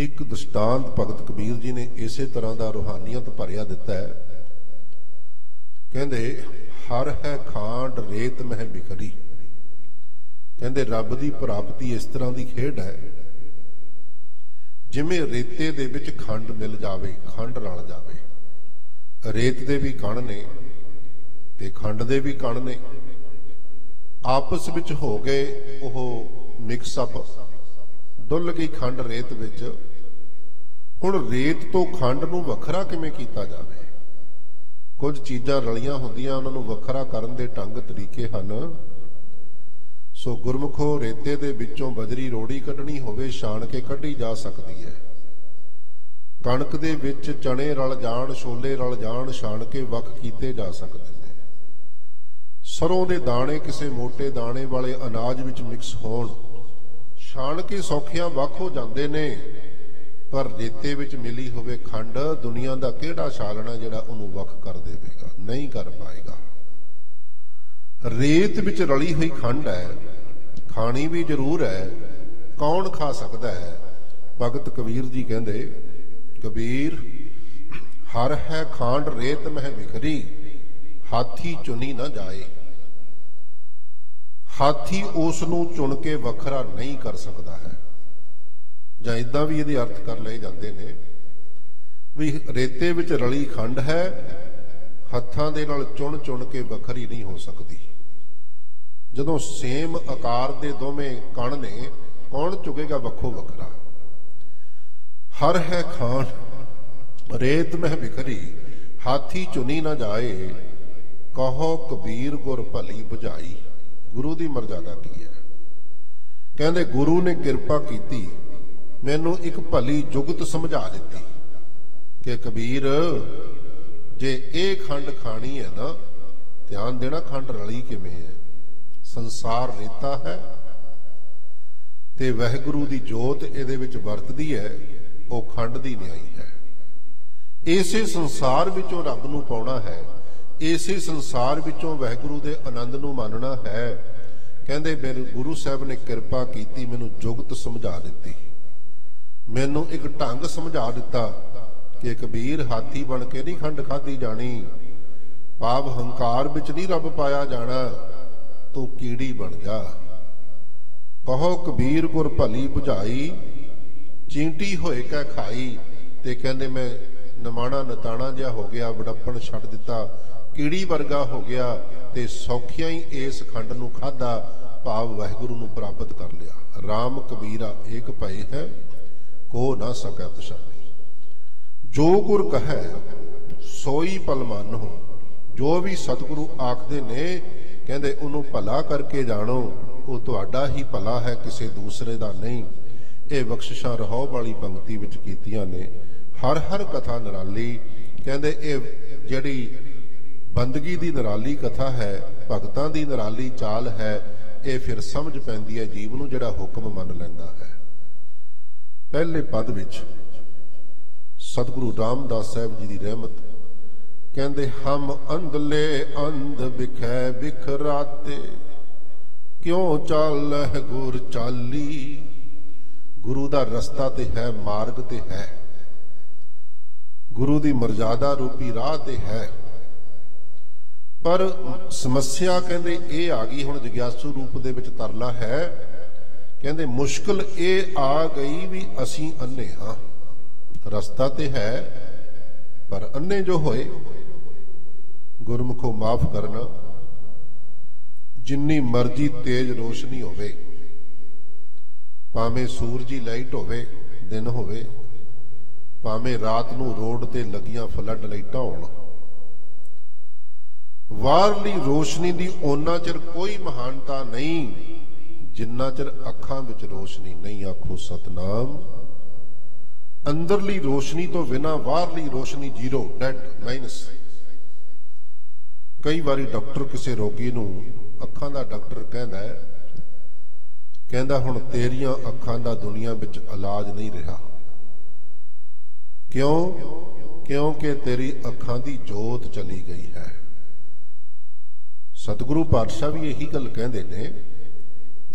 ਇੱਕ ਦ੍ਰਿਸ਼ਟਾਂਤ ਭਗਤ ਕਬੀਰ ਜੀ ਨੇ ਇਸੇ ਤਰ੍ਹਾਂ ਦਾ ਰੂਹਾਨੀਅਤ ਭਰਿਆ ਦਿੱਤਾ ਹੈ। ਕਹਿੰਦੇ ਹਰ ਹੈ ਖਾਂਡ ਰੇਤ ਮਹਿ ਬਿਖਰੀ। ਕਹਿੰਦੇ ਰੱਬ ਦੀ ਪ੍ਰਾਪਤੀ ਇਸ ਤਰ੍ਹਾਂ ਦੀ ਖੇਡ ਹੈ ਜਿਵੇਂ ਰੇਤੇ ਦੇ ਵਿੱਚ ਖੰਡ ਮਿਲ ਜਾਵੇ, ਖੰਡ ਰਲ ਜਾਵੇ। ਰੇਤ ਦੇ ਵੀ ਕਣ ਨੇ ਤੇ ਖੰਡ ਦੇ ਵੀ ਕਣ ਨੇ, ਆਪਸ ਵਿੱਚ ਹੋ ਗਏ ਉਹ ਮਿਕਸ ਅਪ, ਡੁੱਲ ਗਈ ਖੰਡ ਰੇਤ ਵਿੱਚ। ਹੁਣ ਰੇਤ ਤੋਂ ਖੰਡ ਨੂੰ ਵੱਖਰਾ ਕਿਵੇਂ ਕੀਤਾ ਜਾਵੇ? ਕੁਝ ਚੀਜ਼ਾਂ ਰਲੀਆਂ ਹੁੰਦੀਆਂ, ਉਹਨਾਂ ਨੂੰ ਵੱਖਰਾ ਕਰਨ ਦੇ ਢੰਗ ਤਰੀਕੇ ਹਨ। ਸੋ ਗੁਰਮੁਖੋ ਰੇਤੇ ਦੇ ਵਿੱਚੋਂ ਬਜਰੀ ਰੋੜੀ ਕੱਢਣੀ ਹੋਵੇ, ਛਾਣ ਕੇ ਕੱਢੀ ਜਾ ਸਕਦੀ ਹੈ। ਕਣਕ ਦੇ ਵਿੱਚ ਚਣੇ ਰਲ ਜਾਣ, ਛੋਲੇ ਰਲ ਜਾਣ, ਛਾਣ ਕੇ ਵੱਖ ਕੀਤੇ ਜਾ ਸਕਦੇ ਨੇ। ਸਰੋਂ ਦੇ ਦਾਣੇ ਕਿਸੇ ਮੋਟੇ ਦਾਣੇ ਵਾਲੇ ਅਨਾਜ ਵਿੱਚ ਮਿਕਸ ਹੋਣ, ਛਾਣ ਕੇ ਸੌਖਿਆਂ ਵੱਖ ਹੋ ਜਾਂਦੇ ਨੇ। ਪਰ ਰੇਤੇ ਵਿੱਚ ਮਿਲੀ ਹੋਵੇ ਖੰਡ, ਦੁਨੀਆ ਦਾ ਕਿਹੜਾ ਛਾਲਣਾ ਜਿਹੜਾ ਉਹਨੂੰ ਵੱਖ ਕਰ ਦੇਵੇਗਾ? ਨਹੀਂ ਕਰ ਪਾਏਗਾ। ਰੇਤ ਵਿੱਚ ਰਲੀ ਹੋਈ ਖੰਡ ਹੈ, ਖਾਣੀ ਵੀ ਜ਼ਰੂਰ ਹੈ, ਕੌਣ ਖਾ ਸਕਦਾ ਹੈ? ਭਗਤ ਕਬੀਰ ਜੀ ਕਹਿੰਦੇ, ਕਬੀਰ ਹਰ ਹੈ ਖਾਂਡ ਰੇਤ ਮਹਿ ਵਿਖਰੀ, ਹਾਥੀ ਚੁਣੀ ਨਾ ਜਾਏ। ਹਾਥੀ ਉਸ ਨੂੰ ਚੁਣ ਕੇ ਵੱਖਰਾ ਨਹੀਂ ਕਰ ਸਕਦਾ ਹੈ। ਜਾਂ ਇਦਾਂ ਵੀ ਇਹਦੇ ਅਰਥ ਕਰ ਲਏ ਜਾਂਦੇ ਨੇ ਵੀ ਰੇਤੇ ਵਿੱਚ ਰਲੀ ਖੰਡ ਹੈ, ਹੱਥਾਂ ਦੇ ਨਾਲ ਚੁਣ ਚੁਣ ਕੇ ਵੱਖਰੀ ਨਹੀਂ ਹੋ ਸਕਦੀ। ਜਦੋਂ ਸੇਮ ਆਕਾਰ ਦੇ ਦੋਵੇਂ ਕਣ ਨੇ, ਕੌਣ ਚੁਗੇਗਾ ਵੱਖੋ ਵੱਖਰਾ? ਹਰ ਹੈ ਖਾਂਡ ਰੇਤ ਮਹਿ ਬਿਖਰੀ, ਹਾਥੀ ਚੁਣੀ ਨਾ ਜਾਏ। ਕਹੋ ਕਬੀਰ ਗੁਰ ਭਲੀ ਬੁਝਾਈ। ਗੁਰੂ ਦੀ ਮਰਜ਼ਾਦਾ ਕੀ ਹੈ? ਕਹਿੰਦੇ ਗੁਰੂ ਨੇ ਕਿਰਪਾ ਕੀਤੀ, ਮੈਨੂੰ ਇੱਕ ਭਲੀ ਜੁਗਤ ਸਮਝਾ ਦਿੱਤੀ ਕਿ ਕਬੀਰ ਜੇ ਇਹ ਖੰਡ ਖਾਣੀ ਹੈ ਨਾ, ਧਿਆਨ ਦੇਣਾ ਖੰਡ ਰਲੀ ਕਿਵੇਂ ਹੈ। ਸੰਸਾਰ ਰੇਤਾ ਹੈ ਤੇ ਵਾਹਿਗੁਰੂ ਦੀ ਜੋਤ ਇਹਦੇ ਵਿੱਚ ਵਰਤਦੀ ਹੈ, ਉਹ ਖੰਡ ਦੀ ਨਿਆਈ ਹੈ। ਇਸੇ ਸੰਸਾਰ ਵਿੱਚੋਂ ਰੱਬ ਨੂੰ ਪਾਉਣਾ ਹੈ, ਇਸੇ ਸੰਸਾਰ ਵਿੱਚੋਂ ਵਾਹਿਗੁਰੂ ਦੇ ਆਨੰਦ ਨੂੰ ਮੰਨਣਾ ਹੈ। ਕਹਿੰਦੇ ਮੇਰੇ ਗੁਰੂ ਸਾਹਿਬ ਨੇ ਕਿਰਪਾ ਕੀਤੀ, ਮੈਨੂੰ ਜੁਗਤ ਸਮਝਾ ਦਿੱਤੀ, ਮੈਨੂੰ ਇੱਕ ਢੰਗ ਸਮਝਾ ਦਿੱਤਾ ਕਿ ਕਬੀਰ ਹਾਥੀ ਬਣ ਕੇ ਨਹੀਂ ਖੰਡ ਖਾਧੀ ਜਾਣੀ, ਭਾਵ ਹੰਕਾਰ ਵਿੱਚ ਨਹੀਂ ਰੱਬ ਪਾਇਆ ਜਾਣਾ, ਤੂੰ ਕੀੜੀ ਬਣ ਜਾ। ਕਹੋ ਕਬੀਰ ਗੁਰ ਭਲੀ ਬੁਝਾਈ, ਚੀਂਟੀ ਹੋਏ ਕੈ ਖਾਈ। ਤੇ ਕਹਿੰਦੇ ਮੈਂ ਨਮਾਣਾ ਨਤਾਣਾ ਜਿਹਾ ਹੋ ਗਿਆ, ਬੜੱਪਣ ਛੱਡ ਦਿੱਤਾ, ਕੀੜੀ ਵਰਗਾ ਹੋ ਗਿਆ ਤੇ ਸੌਖਿਆਂ ਹੀ ਇਸ ਖੰਡ ਨੂੰ ਖਾਧਾ, ਭਾਵ ਵਾਹਿਗੁਰੂ ਨੂੰ ਪ੍ਰਾਪਤ ਕਰ ਲਿਆ। ਰਾਮ ਕਬੀਰਾ ਏਕ ਭਏ ਹੈ, ਕੋ ਨਾ ਸਕੈ ਪਛਾਣੀ। ਜੋ ਗੁਰ ਕਹੈ ਸੋਈ ਭਲ ਮਾਨੋ। ਜੋ ਵੀ ਸਤਿਗੁਰੂ ਆਖਦੇ ਨੇ, ਕਹਿੰਦੇ ਉਹਨੂੰ ਭਲਾ ਕਰਕੇ ਜਾਣੋ, ਉਹ ਤੁਹਾਡਾ ਹੀ ਭਲਾ ਹੈ, ਕਿਸੇ ਦੂਸਰੇ ਦਾ ਨਹੀਂ। ਇਹ ਬਖਸ਼ਿਸ਼ਾਂ ਰਹੋ ਵਾਲੀ ਪੰਕਤੀ ਵਿੱਚ ਕੀਤੀਆਂ ਨੇ। ਹਰ ਹਰ ਕਥਾ ਨਿਰਾਲੀ। ਕਹਿੰਦੇ ਇਹ ਜਿਹੜੀ ਬੰਦਗੀ ਦੀ ਨਿਰਾਲੀ ਕਥਾ ਹੈ, ਭਗਤਾਂ ਦੀ ਨਿਰਾਲੀ ਚਾਲ ਹੈ, ਇਹ ਫਿਰ ਸਮਝ ਪੈਂਦੀ ਹੈ ਜੀਵ ਨੂੰ ਜਿਹੜਾ ਹੁਕਮ ਮੰਨ ਲੈਂਦਾ ਹੈ। ਪਹਿਲੇ ਪਦ ਵਿੱਚ ਸਤਿਗੁਰੂ ਰਾਮਦਾਸ ਸਾਹਿਬ ਜੀ ਦੀ ਰਹਿਮਤ, ਕਹਿੰਦੇ ਹਮ ਅੰਧਲੇ ਅੰਧ ਬਿਖੈ ਬਿਖਰਾਤੇ, ਕਿਉਂ ਚਾਲਹਿ ਗੁਰ ਚਾਲੀ। ਗੁਰੂ ਦਾ ਰਸਤਾ ਤੇ ਹੈ, ਮਾਰਗ ਤੇ ਹੈ, ਗੁਰੂ ਦੀ ਮਰਜ਼ਾਦਾ ਰੂਪੀ ਰਾਹ ਤੇ ਹੈ। ਪਰ ਸਮੱਸਿਆ ਕਹਿੰਦੇ ਇਹ ਆ ਗਈ, ਹੁਣ ਜਗਿਆਸੂ ਰੂਪ ਦੇ ਵਿੱਚ ਤਰਲਾ ਹੈ। ਕਹਿੰਦੇ ਮੁਸ਼ਕਲ ਇਹ ਆ ਗਈ ਵੀ ਅਸੀਂ ਅੰਨੇ ਹਾਂ, ਰਸਤਾ ਤੇ ਹੈ ਪਰ ਅੰਨੇ ਜੋ ਹੋਏ। ਗੁਰਮੁਖੋ ਮਾਫ ਕਰਨਾ, ਜਿੰਨੀ ਮਰਜ਼ੀ ਤੇਜ਼ ਰੋਸ਼ਨੀ ਹੋਵੇ, ਭਾਵੇਂ ਸੂਰਜੀ ਲਾਈਟ ਹੋਵੇ, ਦਿਨ ਹੋਵੇ, ਭਾਵੇਂ ਰਾਤ ਨੂੰ ਰੋਡ ਤੇ ਲੱਗੀਆਂ ਫਲੱਡ ਲਾਈਟਾਂ ਹੋਣ, ਬਾਹਰਲੀ ਰੋਸ਼ਨੀ ਦੀ ਓਨਾ ਚਿਰ ਕੋਈ ਮਹਾਨਤਾ ਨਹੀਂ ਜਿੰਨਾ ਚਿਰ ਅੱਖਾਂ ਵਿੱਚ ਰੋਸ਼ਨੀ ਨਹੀਂ। ਆਖੋ ਸਤਨਾਮ। ਅੰਦਰਲੀ ਰੋਸ਼ਨੀ ਤੋਂ ਬਿਨਾਂ ਬਾਹਰਲੀ ਰੋਸ਼ਨੀ ਜ਼ੀਰੋ, ਡੈਡ, ਮਾਈਨਸ। ਕਈ ਵਾਰੀ ਡਾਕਟਰ ਕਿਸੇ ਰੋਗੀ ਨੂੰ, ਅੱਖਾਂ ਦਾ ਡਾਕਟਰ ਕਹਿੰਦਾ ਹੁਣ ਤੇਰੀਆਂ ਅੱਖਾਂ ਦਾ ਦੁਨੀਆ ਵਿੱਚ ਇਲਾਜ ਨਹੀਂ ਰਿਹਾ। ਕਿਉਂ? क्योंकि तेरी अखां दी जोत चली गई है। सतगुरु पातशाह भी यही गल कहंदे ने,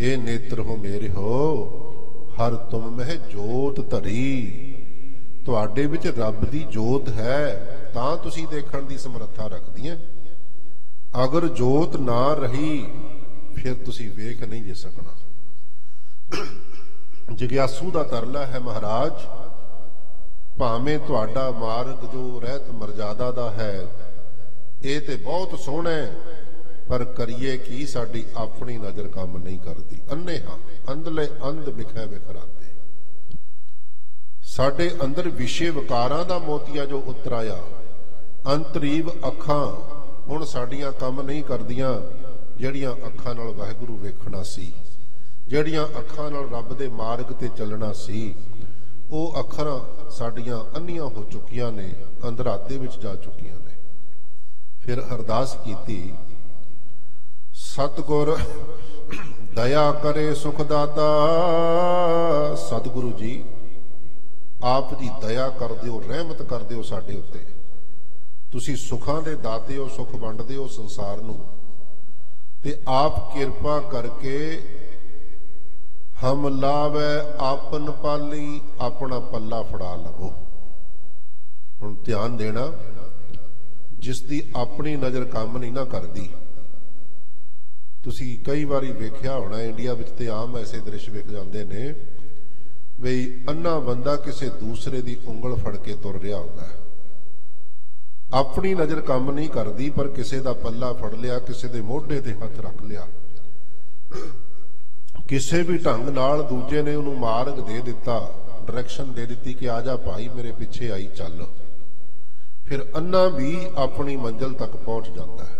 ए नेत्र हो मेरे हो हर तुम में जोत धरी। तुहाडे विच रब दी जोत है तां तुसीं देखण दी समर्था रखदियां। अगर जोत ना रही फिर तुसीं वेख नहीं जे सकना। जिग्यासू दा तरला है महाराज, भावें तुहाडा मार्ग जो रहत मर्यादा दा है ये ते बहुत सोहना है, पर करिए की साडी अपनी नजर काम नहीं करती। अन्ने हां अंधले अंध विखै विखराते। साडे अंदर विषे विकारां दा मोतिया जो उतराया, अंतरीव अखां हुण साडियां काम नहीं करदियां। ਜਿਹੜੀਆਂ ਅੱਖਾਂ ਨਾਲ ਵਾਹਿਗੁਰੂ ਵੇਖਣਾ ਸੀ, ਜਿਹੜੀਆਂ ਅੱਖਾਂ ਨਾਲ ਰੱਬ ਦੇ ਮਾਰਗ ਤੇ ਚੱਲਣਾ ਸੀ, ਉਹ ਅੱਖਾਂ ਸਾਡੀਆਂ ਅੰਨੀਆਂ ਹੋ ਚੁੱਕੀਆਂ ਨੇ, ਅੰਧਰਾਤੇ ਵਿੱਚ ਜਾ ਚੁੱਕੀਆਂ ਨੇ। ਫਿਰ ਅਰਦਾਸ ਕੀਤੀ, ਸਤਿਗੁਰ ਦਇਆ ਕਰੇ ਸੁਖ ਦਾਤਾ। ਸਤਿਗੁਰੂ ਜੀ ਆਪ ਜੀ ਦਇਆ ਕਰ ਦਿਓ, ਰਹਿਮਤ ਕਰ ਦਿਓ ਸਾਡੇ ਉੱਤੇ। ਤੁਸੀਂ ਸੁੱਖਾਂ ਦੇ ਦਾਤੇ ਹੋ, ਸੁੱਖ ਵੰਡਦੇ ਹੋ ਸੰਸਾਰ ਨੂੰ, ਤੇ ਆਪ ਕਿਰਪਾ करके हम लावे आपन पाली, अपना पल्ला फड़ा लवो। हुण ध्यान देना, जिसदी अपनी नज़र काम नहीं ना करती। तुसी कई बारी वेख्या होना इंडिया विच ते आम ऐसे दृश्य वेख जाते ने बई अन्ना बंदा किसी दूसरे की उंगल फड़ के तुर रहा होता है। अपनी नज़र काम नहीं करती, पर किसी का पल्ला फड़ लिया, किसी के मोढे ते हथ रख लिया, किसी भी ढंग नाल दूजे ने उन्होंने मार्ग दे दिता, डायरैक्शन दे दी कि आ जा भाई मेरे पिछे आई चल। फिर अन्ना भी अपनी मंजिल तक पहुंच जाता है।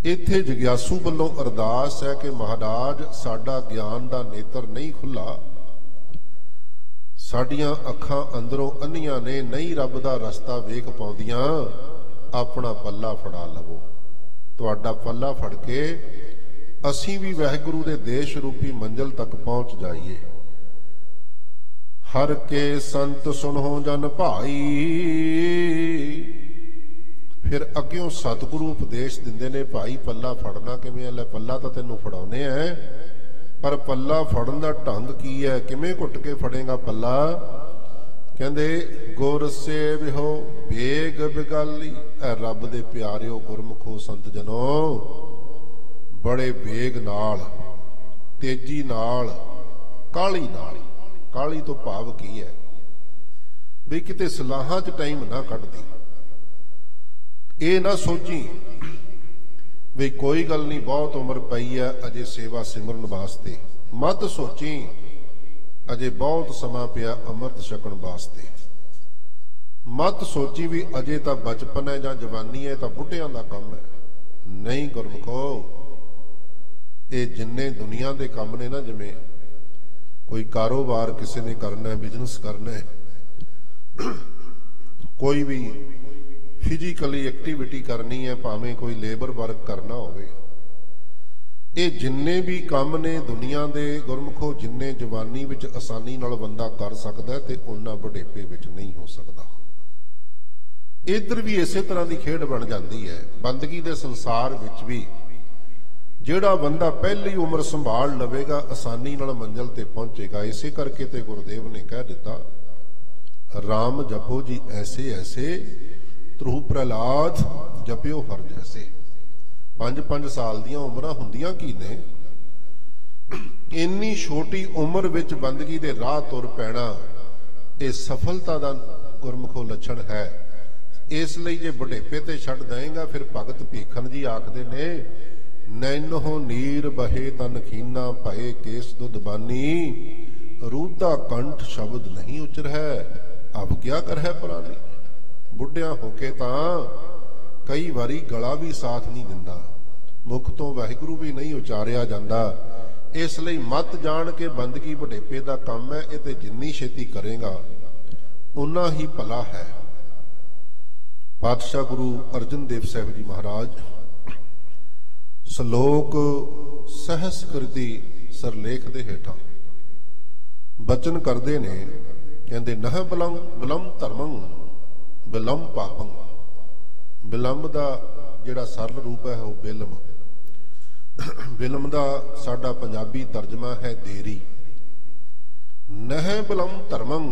इत्थे जिग्यासू वल्लों अरदास है कि महाराज साडा ज्ञान का नेत्र नहीं खुला, साडियां अखां अंदरों अन्नियां ने, नहीं रब दा रस्ता वेख पाउंदियां। अपना पल्ला फड़ा लवो। तुहाडा पल्ला फड़ के असीं भी वाहिगुरू दे देश रूपी मंजिल तक पहुंच जाइए। हर के संत सुनो जन भाई। फिर अग्यों सतगुरु उपदेश दिंदे ने, भाई पल्ला फड़ना किवें? ले पल्ला तां तैनूं फड़ाउने है, पर पल्ला फड़न दा ढंग की है? किवें घुट के फड़ेगा पल्ला? कहंदे गुर सेविहो बेग बिगाली। रब दे प्यारिओ गुरमुखो संत जनो, बड़े वेग नाल, तेजी नाल, काली नाल। काली तो भाव की है भी किते सलाहां च टाइम ना कटदी। ये ना सोची भी कोई गल नहीं, बहुत उम्र पई है अजे सेवा सिमरन वास्ते। मत सोची अजे बहुत समा पिया अमृत छकण वास्ते। मत सोची भी अजे तो बचपन है जां जवानी है तो बुढ़ियां दा काम है। नहीं गुरमुखो, ये जिन्ने दुनिया के काम ने ना, जिमें कोई कारोबार किसी ने करना है, बिजनेस करना है, कोई भी फिजिकली एक्टिविटी करनी है, भावें कोई लेबर वर्क करना होवे, ये जिन्ने भी काम ने दुनिया के गुरमुखो, जिन्ने जवानी विच आसानी नाल बंदा कर सकता है, तो उन्ना बुढ़ेपे विच नहीं हो सकता। इधर भी इसे तरह की खेड बन जाती है। बंदगी के संसार विच भी जिहड़ा बंदा पहली उम्र संभाल लवेगा, आसानी नाल मंजिल ते पहुंचेगा। इसे करके ते गुरुदेव ने कह दिता, राम जपो जी ऐसे ऐसे, ध्रुव प्रहलाद जपियो हर जैसे। 5-5 साल दियां उमरां हुंदियां की ने, इन्नी छोटी उम्र विच बंदगी दे राह तुर पैना, ये सफलता दा गुरमुखो लक्षण है। इसलिए जे बुढ़ेपे ते छड्ड देंगा, फिर भगत भीखन जी आखदे ने, नैनो नीर बहे तन खीना, भये केस दुध बानी, रूदा कंठ शब्द नहीं उचर है, अब क्या कर है पुरानी। बुढ़िया होके तां कई बारी गला भी साथ नहीं दिंदा, मुख तो वाहिगुरू भी नहीं उचारिया जांदा। इसलिए मत जान के बंदगी बुढ़ेपे दा काम है, ये ते जिन्नी छेती करेगा उन्ना ही भला है। पातशाह गुरु अर्जन देव साहिब जी महाराज सलोक सहस कृति सरलेख दे हेठा बचन करते ने, कहते नह बलम धर्मं बिलम पापं। बिलम का जिहड़ा सरल रूप है वह बिलम। बिलम का साडा पंजाबी तर्जमा है देरी। नह बिलम धर्मं,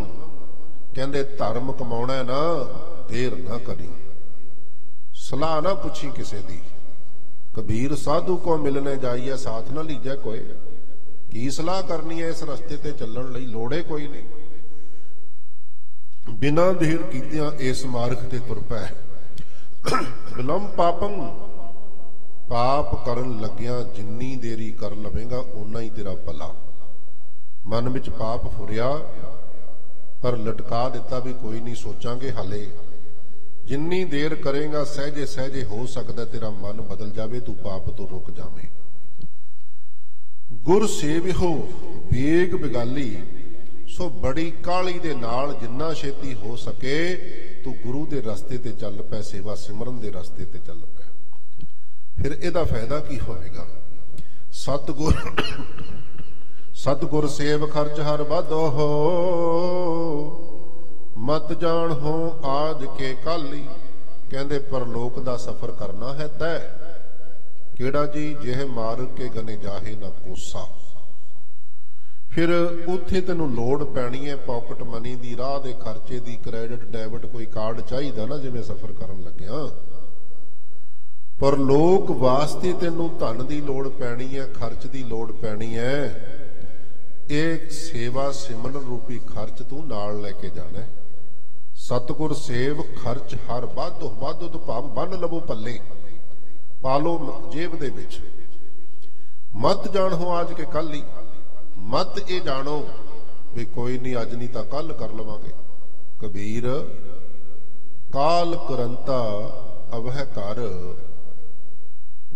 कहंदे धर्म कमाउणा ना देर ना करी, सलाह ना पुछी किसे दी। कबीर साधु को मिलने जाइए साथ ना लीजे कोई, की सलाह करनी है इस रस्ते ते चलण लई, लोड़े कोई नहीं। बिना देर कीतियां इस मार्ग ते तुर पै। बिलम पापं, पाप करन लग्या जिन्नी देरी कर लवेगा उन्ना ही तेरा भला। मन विच पाप फुरिया पर लटका दिता भी कोई नहीं, सोचांगे हाले। जिन्नी देर करेगा सहजे सहजे हो सकता तेरा मन बदल जावे, तू पाप तो रुक जावे। गुर सेविहो बेग बिगाली, सो बड़ी काली दे नाल जिन्ना छेती हो सके तू गुरु दे रस्ते ते चल पै, सेवा सिमरन दे रस्ते ते चल पै। फिर इहदा फायदा की होवेगा? सतगुर सेव खर्च हर बाधो हो, मत जान हो आज के काली। कहंदे परलोक दा सफर करना है तय, केड़ा जी जेह मार्ग के गने जाहे ना कोसा। फिर उत्थे तेनू लोड़ पैनी है पॉकेट मनी दी, राह दे खर्चे दी, क्रेडिट डेबिट कोई कार्ड चाहिदा ना जिवें सफर करन लग्या। परलोक वास्ते तेनू धन दी लोड़ पैनी है, खर्च दी लोड़ पैनी है। एक सेवा सिमरन रूपी खर्च तू नाल लेके जाना है। सतगुर सेव खर्च हर वाधो, वाधो तो भाव बन लवो पल्ले, पालो जेब दे विच। मत जान हो आज के कल ही, मत ये जानो भी कोई नहीं अज नहीं तो कल कर लवांगे। कबीर काल करंता अवह कर,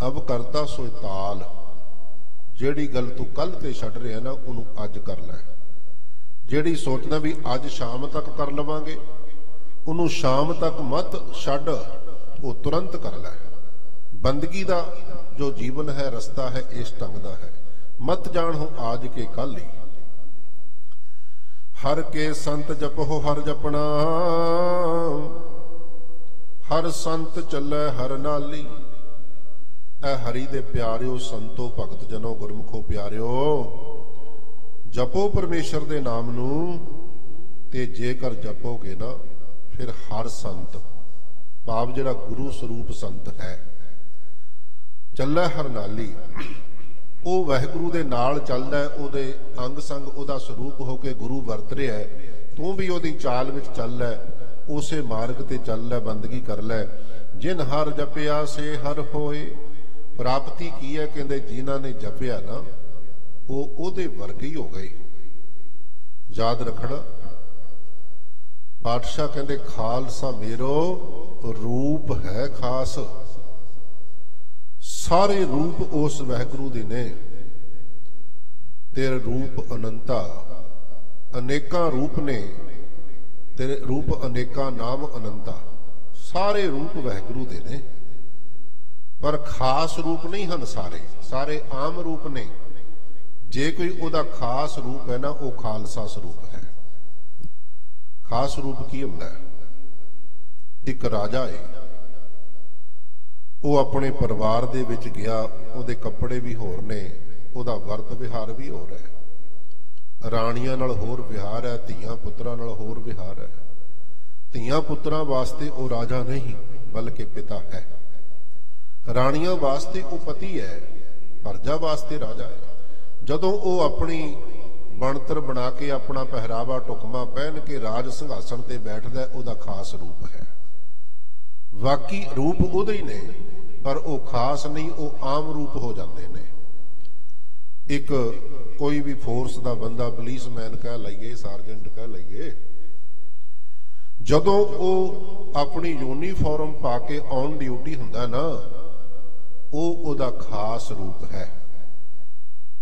अब करता सोई ताल। जेड़ी गल तू कल ते छड़ रहा ना उन्हों अज कर लै। जेड़ी सोचना भी अज शाम तक कर लवांगे उन्हों शाम तक मत छड़, वो तुरंत कर लै। बंदगी दा जो जीवन है रस्ता है इस ढंग दा है। मत जान हो आज के कल ही। हर के संत जपो हर जपना, हर संत चलै हर नाली। ऐ हरि दे प्यारिओ संतो भगत जनो गुरमुखो प्यारिओ, जपो परमेश्वर दे नाम नू ते जेकर जपोगे ना फिर हर संत भाव जिहड़ा गुरु स्वरूप संत है चलै हर नाली। वो वाहिगुरु दे नाल चलदा है, ओदे अंग संग ओदा स्वरूप होके गुरु वरत रहा है, तू भी ओदी चाल विच चल लै, उसे मार्ग ते चल लै, बंदगी कर लै। जिन हर जपिया से हर होए। प्राप्ति की है? कहते जिन्हां ने जपिया ना वो ओदे वर्गे ही हो गए। याद रखना पातशाह कहते खालसा मेरो रूप है खास। सारे रूप उस वाहिगुरु दे ने, तेरे रूप अनंता, अनेका रूप ने तेरे रूप, अनेका नाम अनंता। सारे रूप वाहिगुरु दे ने पर खास रूप नहीं हैं। सारे सारे आम रूप ने। जे कोई ओदा खास रूप है ना वो खालसा स्वरूप है। खास रूप की हुंदा है? एक राजा है, वो अपने परिवार दे विच गया, उहदे कपड़े भी होर ने, उहदा वर्त विहार भी होर है, राणियां नाल होर विहार है, धीआं पुत्रां नाल होर विहार है। धीआं पुत्रां वास्ते वो राजा नहीं बल्कि पिता है, राणियां वास्ते वो पति है, प्रजा वास्ते राजा है। जदों वो अपनी बनतर बना के अपना पहरावा टुकमा पहन के राज संघासन ते बैठदा, उहदा खास रूप है। बाकी रूप उहदे ही ने पर वो खास नहीं, वो आम रूप हो जाते हैं। एक कोई भी फोर्स का बंदा, पुलिसमैन कह लीए, सार्जेंट कह लीए, जदों वो अपनी यूनीफॉर्म पा के ऑन ड्यूटी हुंदा ना, वो उहदा खास रूप है।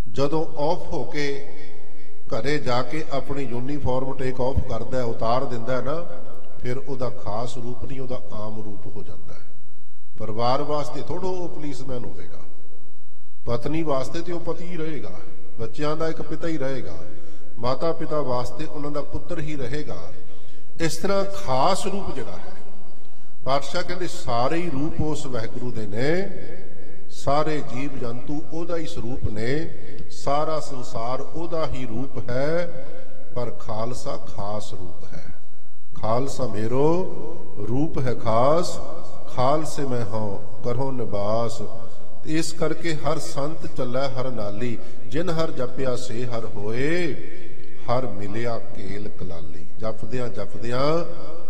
जदों ऑफ होके घरे जाके अपनी यूनीफॉर्म टेक ऑफ करदा, उतार दिंदा ना, फिर उहदा खास रूप नहीं, उहदा आम रूप हो जाता है। परिवार वास्ते थोड़ा वो पुलिसमैन होगा, पत्नी वास्ते तो वो पति ही रहेगा, बच्चों का एक पिता ही रहेगा, माता पिता वास्ते उन्हों का पुत्र ही रहेगा। इस तरह खास रूप जिहड़ा है पातशाह कहते सारे ही रूप उस वाहिगुरु दे ने, सारे जीव जंतु ओदा ही स्वरूप ने, सारा संसार ओदा ही रूप है, पर खालसा खास रूप है। खालसा मेरो रूप है खास, खालसे मैं हूं करो निवास। इस करके हर संत चलै हर नाली, जिन हर जपिया से हर होए, हर मिलिया केल कलाली। जपदियां जपदियां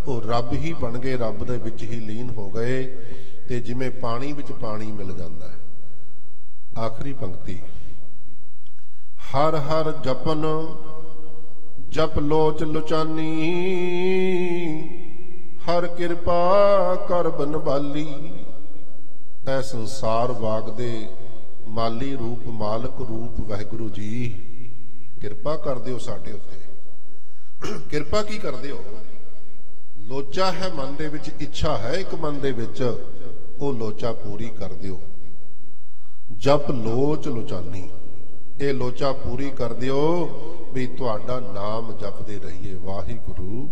ਉਹ ਰੱਬ ਹੀ ਬਣ ਗਏ, ਰੱਬ ਦੇ ਵਿੱਚ ਹੀ ਲੀਨ ਹੋ ਗਏ, ਤੇ ਜਿਵੇਂ ਪਾਣੀ ਵਿੱਚ ਪਾਣੀ ਮਿਲ ਜਾਂਦਾ ਹੈ। ਆਖਰੀ ਪੰਕਤੀ, ਹਰ ਹਰ ਜਪਨ ਜਪ ਲੋਚ ਲੁਚਾਨੀ, ਹਰ ਕਿਰਪਾ ਕਰ ਬਨਵਾਲੀ। ਇਹ ਸੰਸਾਰ ਬਾਗ ਦੇ ਮਾਲੀ ਰੂਪ, ਮਾਲਕ ਰੂਪ ਵਾਹਿਗੁਰੂ ਜੀ, ਕਿਰਪਾ ਕਰ ਦਿਓ ਸਾਡੇ ਉੱਤੇ। ਕਿਰਪਾ ਕੀ ਕਰਦੇ ਹੋ? ਲੋਚਾ है मन दे विच, इच्छा है एक मन दे विच, वो लोचा पूरी कर दियो। जप लोच लुचानी, ये लोचा पूरी कर दियो भी तुहाडा नाम जपदे रहिए। वाहिगुरु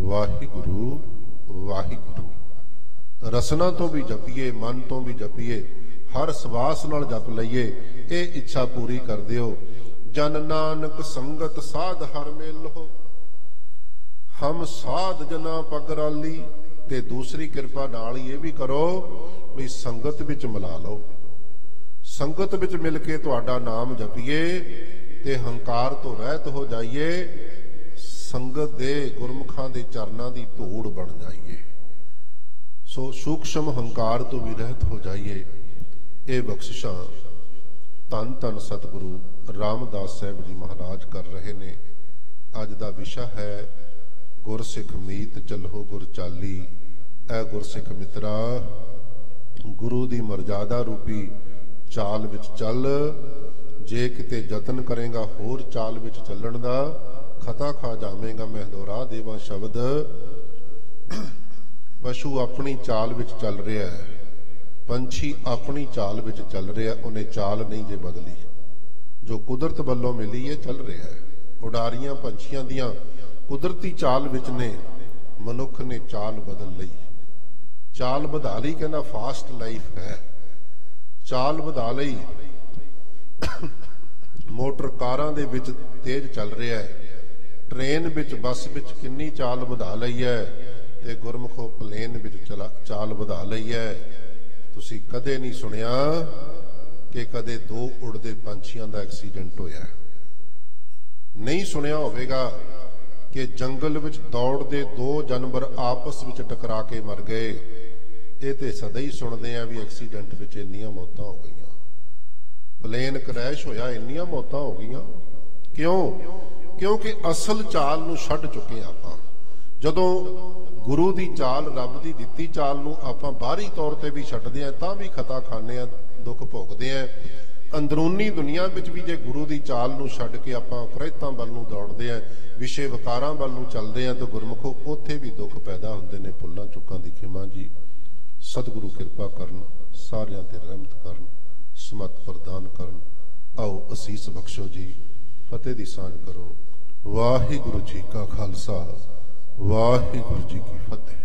वाहिगुरु वाहिगुरु। रसना तो भी जपीए, मन तो भी जपीए, हर सवास नाल जप लईए। ये इच्छा पूरी कर दियो। जन नानक संगत साध हर मेल हो, हम साध जना पगराली। ते दूसरी कृपा नाल ये भी करो भी संगत विच मिला लो, संगत विच मिल के तुहाडा नाम जपीए ते हंकार तो रहत हो जाइए, संगत दे गुरमुखां दे चरनां दी धूड़ बन जाइए। सो सूक्ष्म हंकार तो भी रहत हो जाइए। ये बख्शिशां धन धन सतगुरु रामदास साहब जी महाराज कर रहे ने। अज दा विशा है गुरसिख मीत चलो गुर चाली। ऐ गुरसिख मित्रा, गुरु दी मर्यादा रूपी चाल विच चल। जे किते जतन करेगा होर चाल विच चलण दा, खता खा जावेगा। मैं दोहरा देवा शब्द, पशु अपनी चाल विच चल रहा है, पंछी अपनी चाल विच चल रहा है, उन्हें चाल नहीं जे बदली, जो कुदरत वालों मिली है चल रहा है। उडारियां पंछियां दियां कुदरती चाल विच ने, मनुख ने चाल बदल लई, चाल वधा लई। कहना फास्ट लाइफ है, चाल वधा लई। मोटर कारां दे विच तेज चल रहा है, ट्रेन विच बस विच किन्नी चाल वधा लई है, ते गुरमुखो प्लेन विच चाल वधा लई है। तुसीं कदे नहीं सुनिया कि कदे दो उड़दे पंछियां दा एक्सीडेंट होया, नहीं सुनिया होवेगा कि जंगल विच दौड़दे दो जानवर आपस विच टकरा के मर गए। ये तो सदा ही सुनते हैं भी एक्सीडेंट विच इन्नियां मौतां हो गई, प्लेन क्रैश होया इन्नियां मौतां हो गई। क्यों? क्योंकि असल चाल नूं छड्ड चुके आपां। जदों गुरु दी चाल, रब दी दित्ती चाल नूं आपां बाहरी तौर ते भी छड्डदे हां तां भी खता खाने आ, दुख भोगदे हां। अंदरूनी दुनिया विच भी जे गुरु दी चाल नूं छड्ड के आपां करैतां वल नूं दौड़दे हां, विषे विकारां वल नूं चलदे हां, तो गुरमुखो उत्थे भी दुख पैदा हुंदे ने। भुल्लां चुकां दी खिमा जी। सतगुरु किरपा करन, सारियां ते रहमत करन, समत प्रदान करन। आओ असीस बख्शो जी, फतेह दी सांझ करो। वाहिगुरु जी का खालसा, वाहिगुरु जी की फतेह।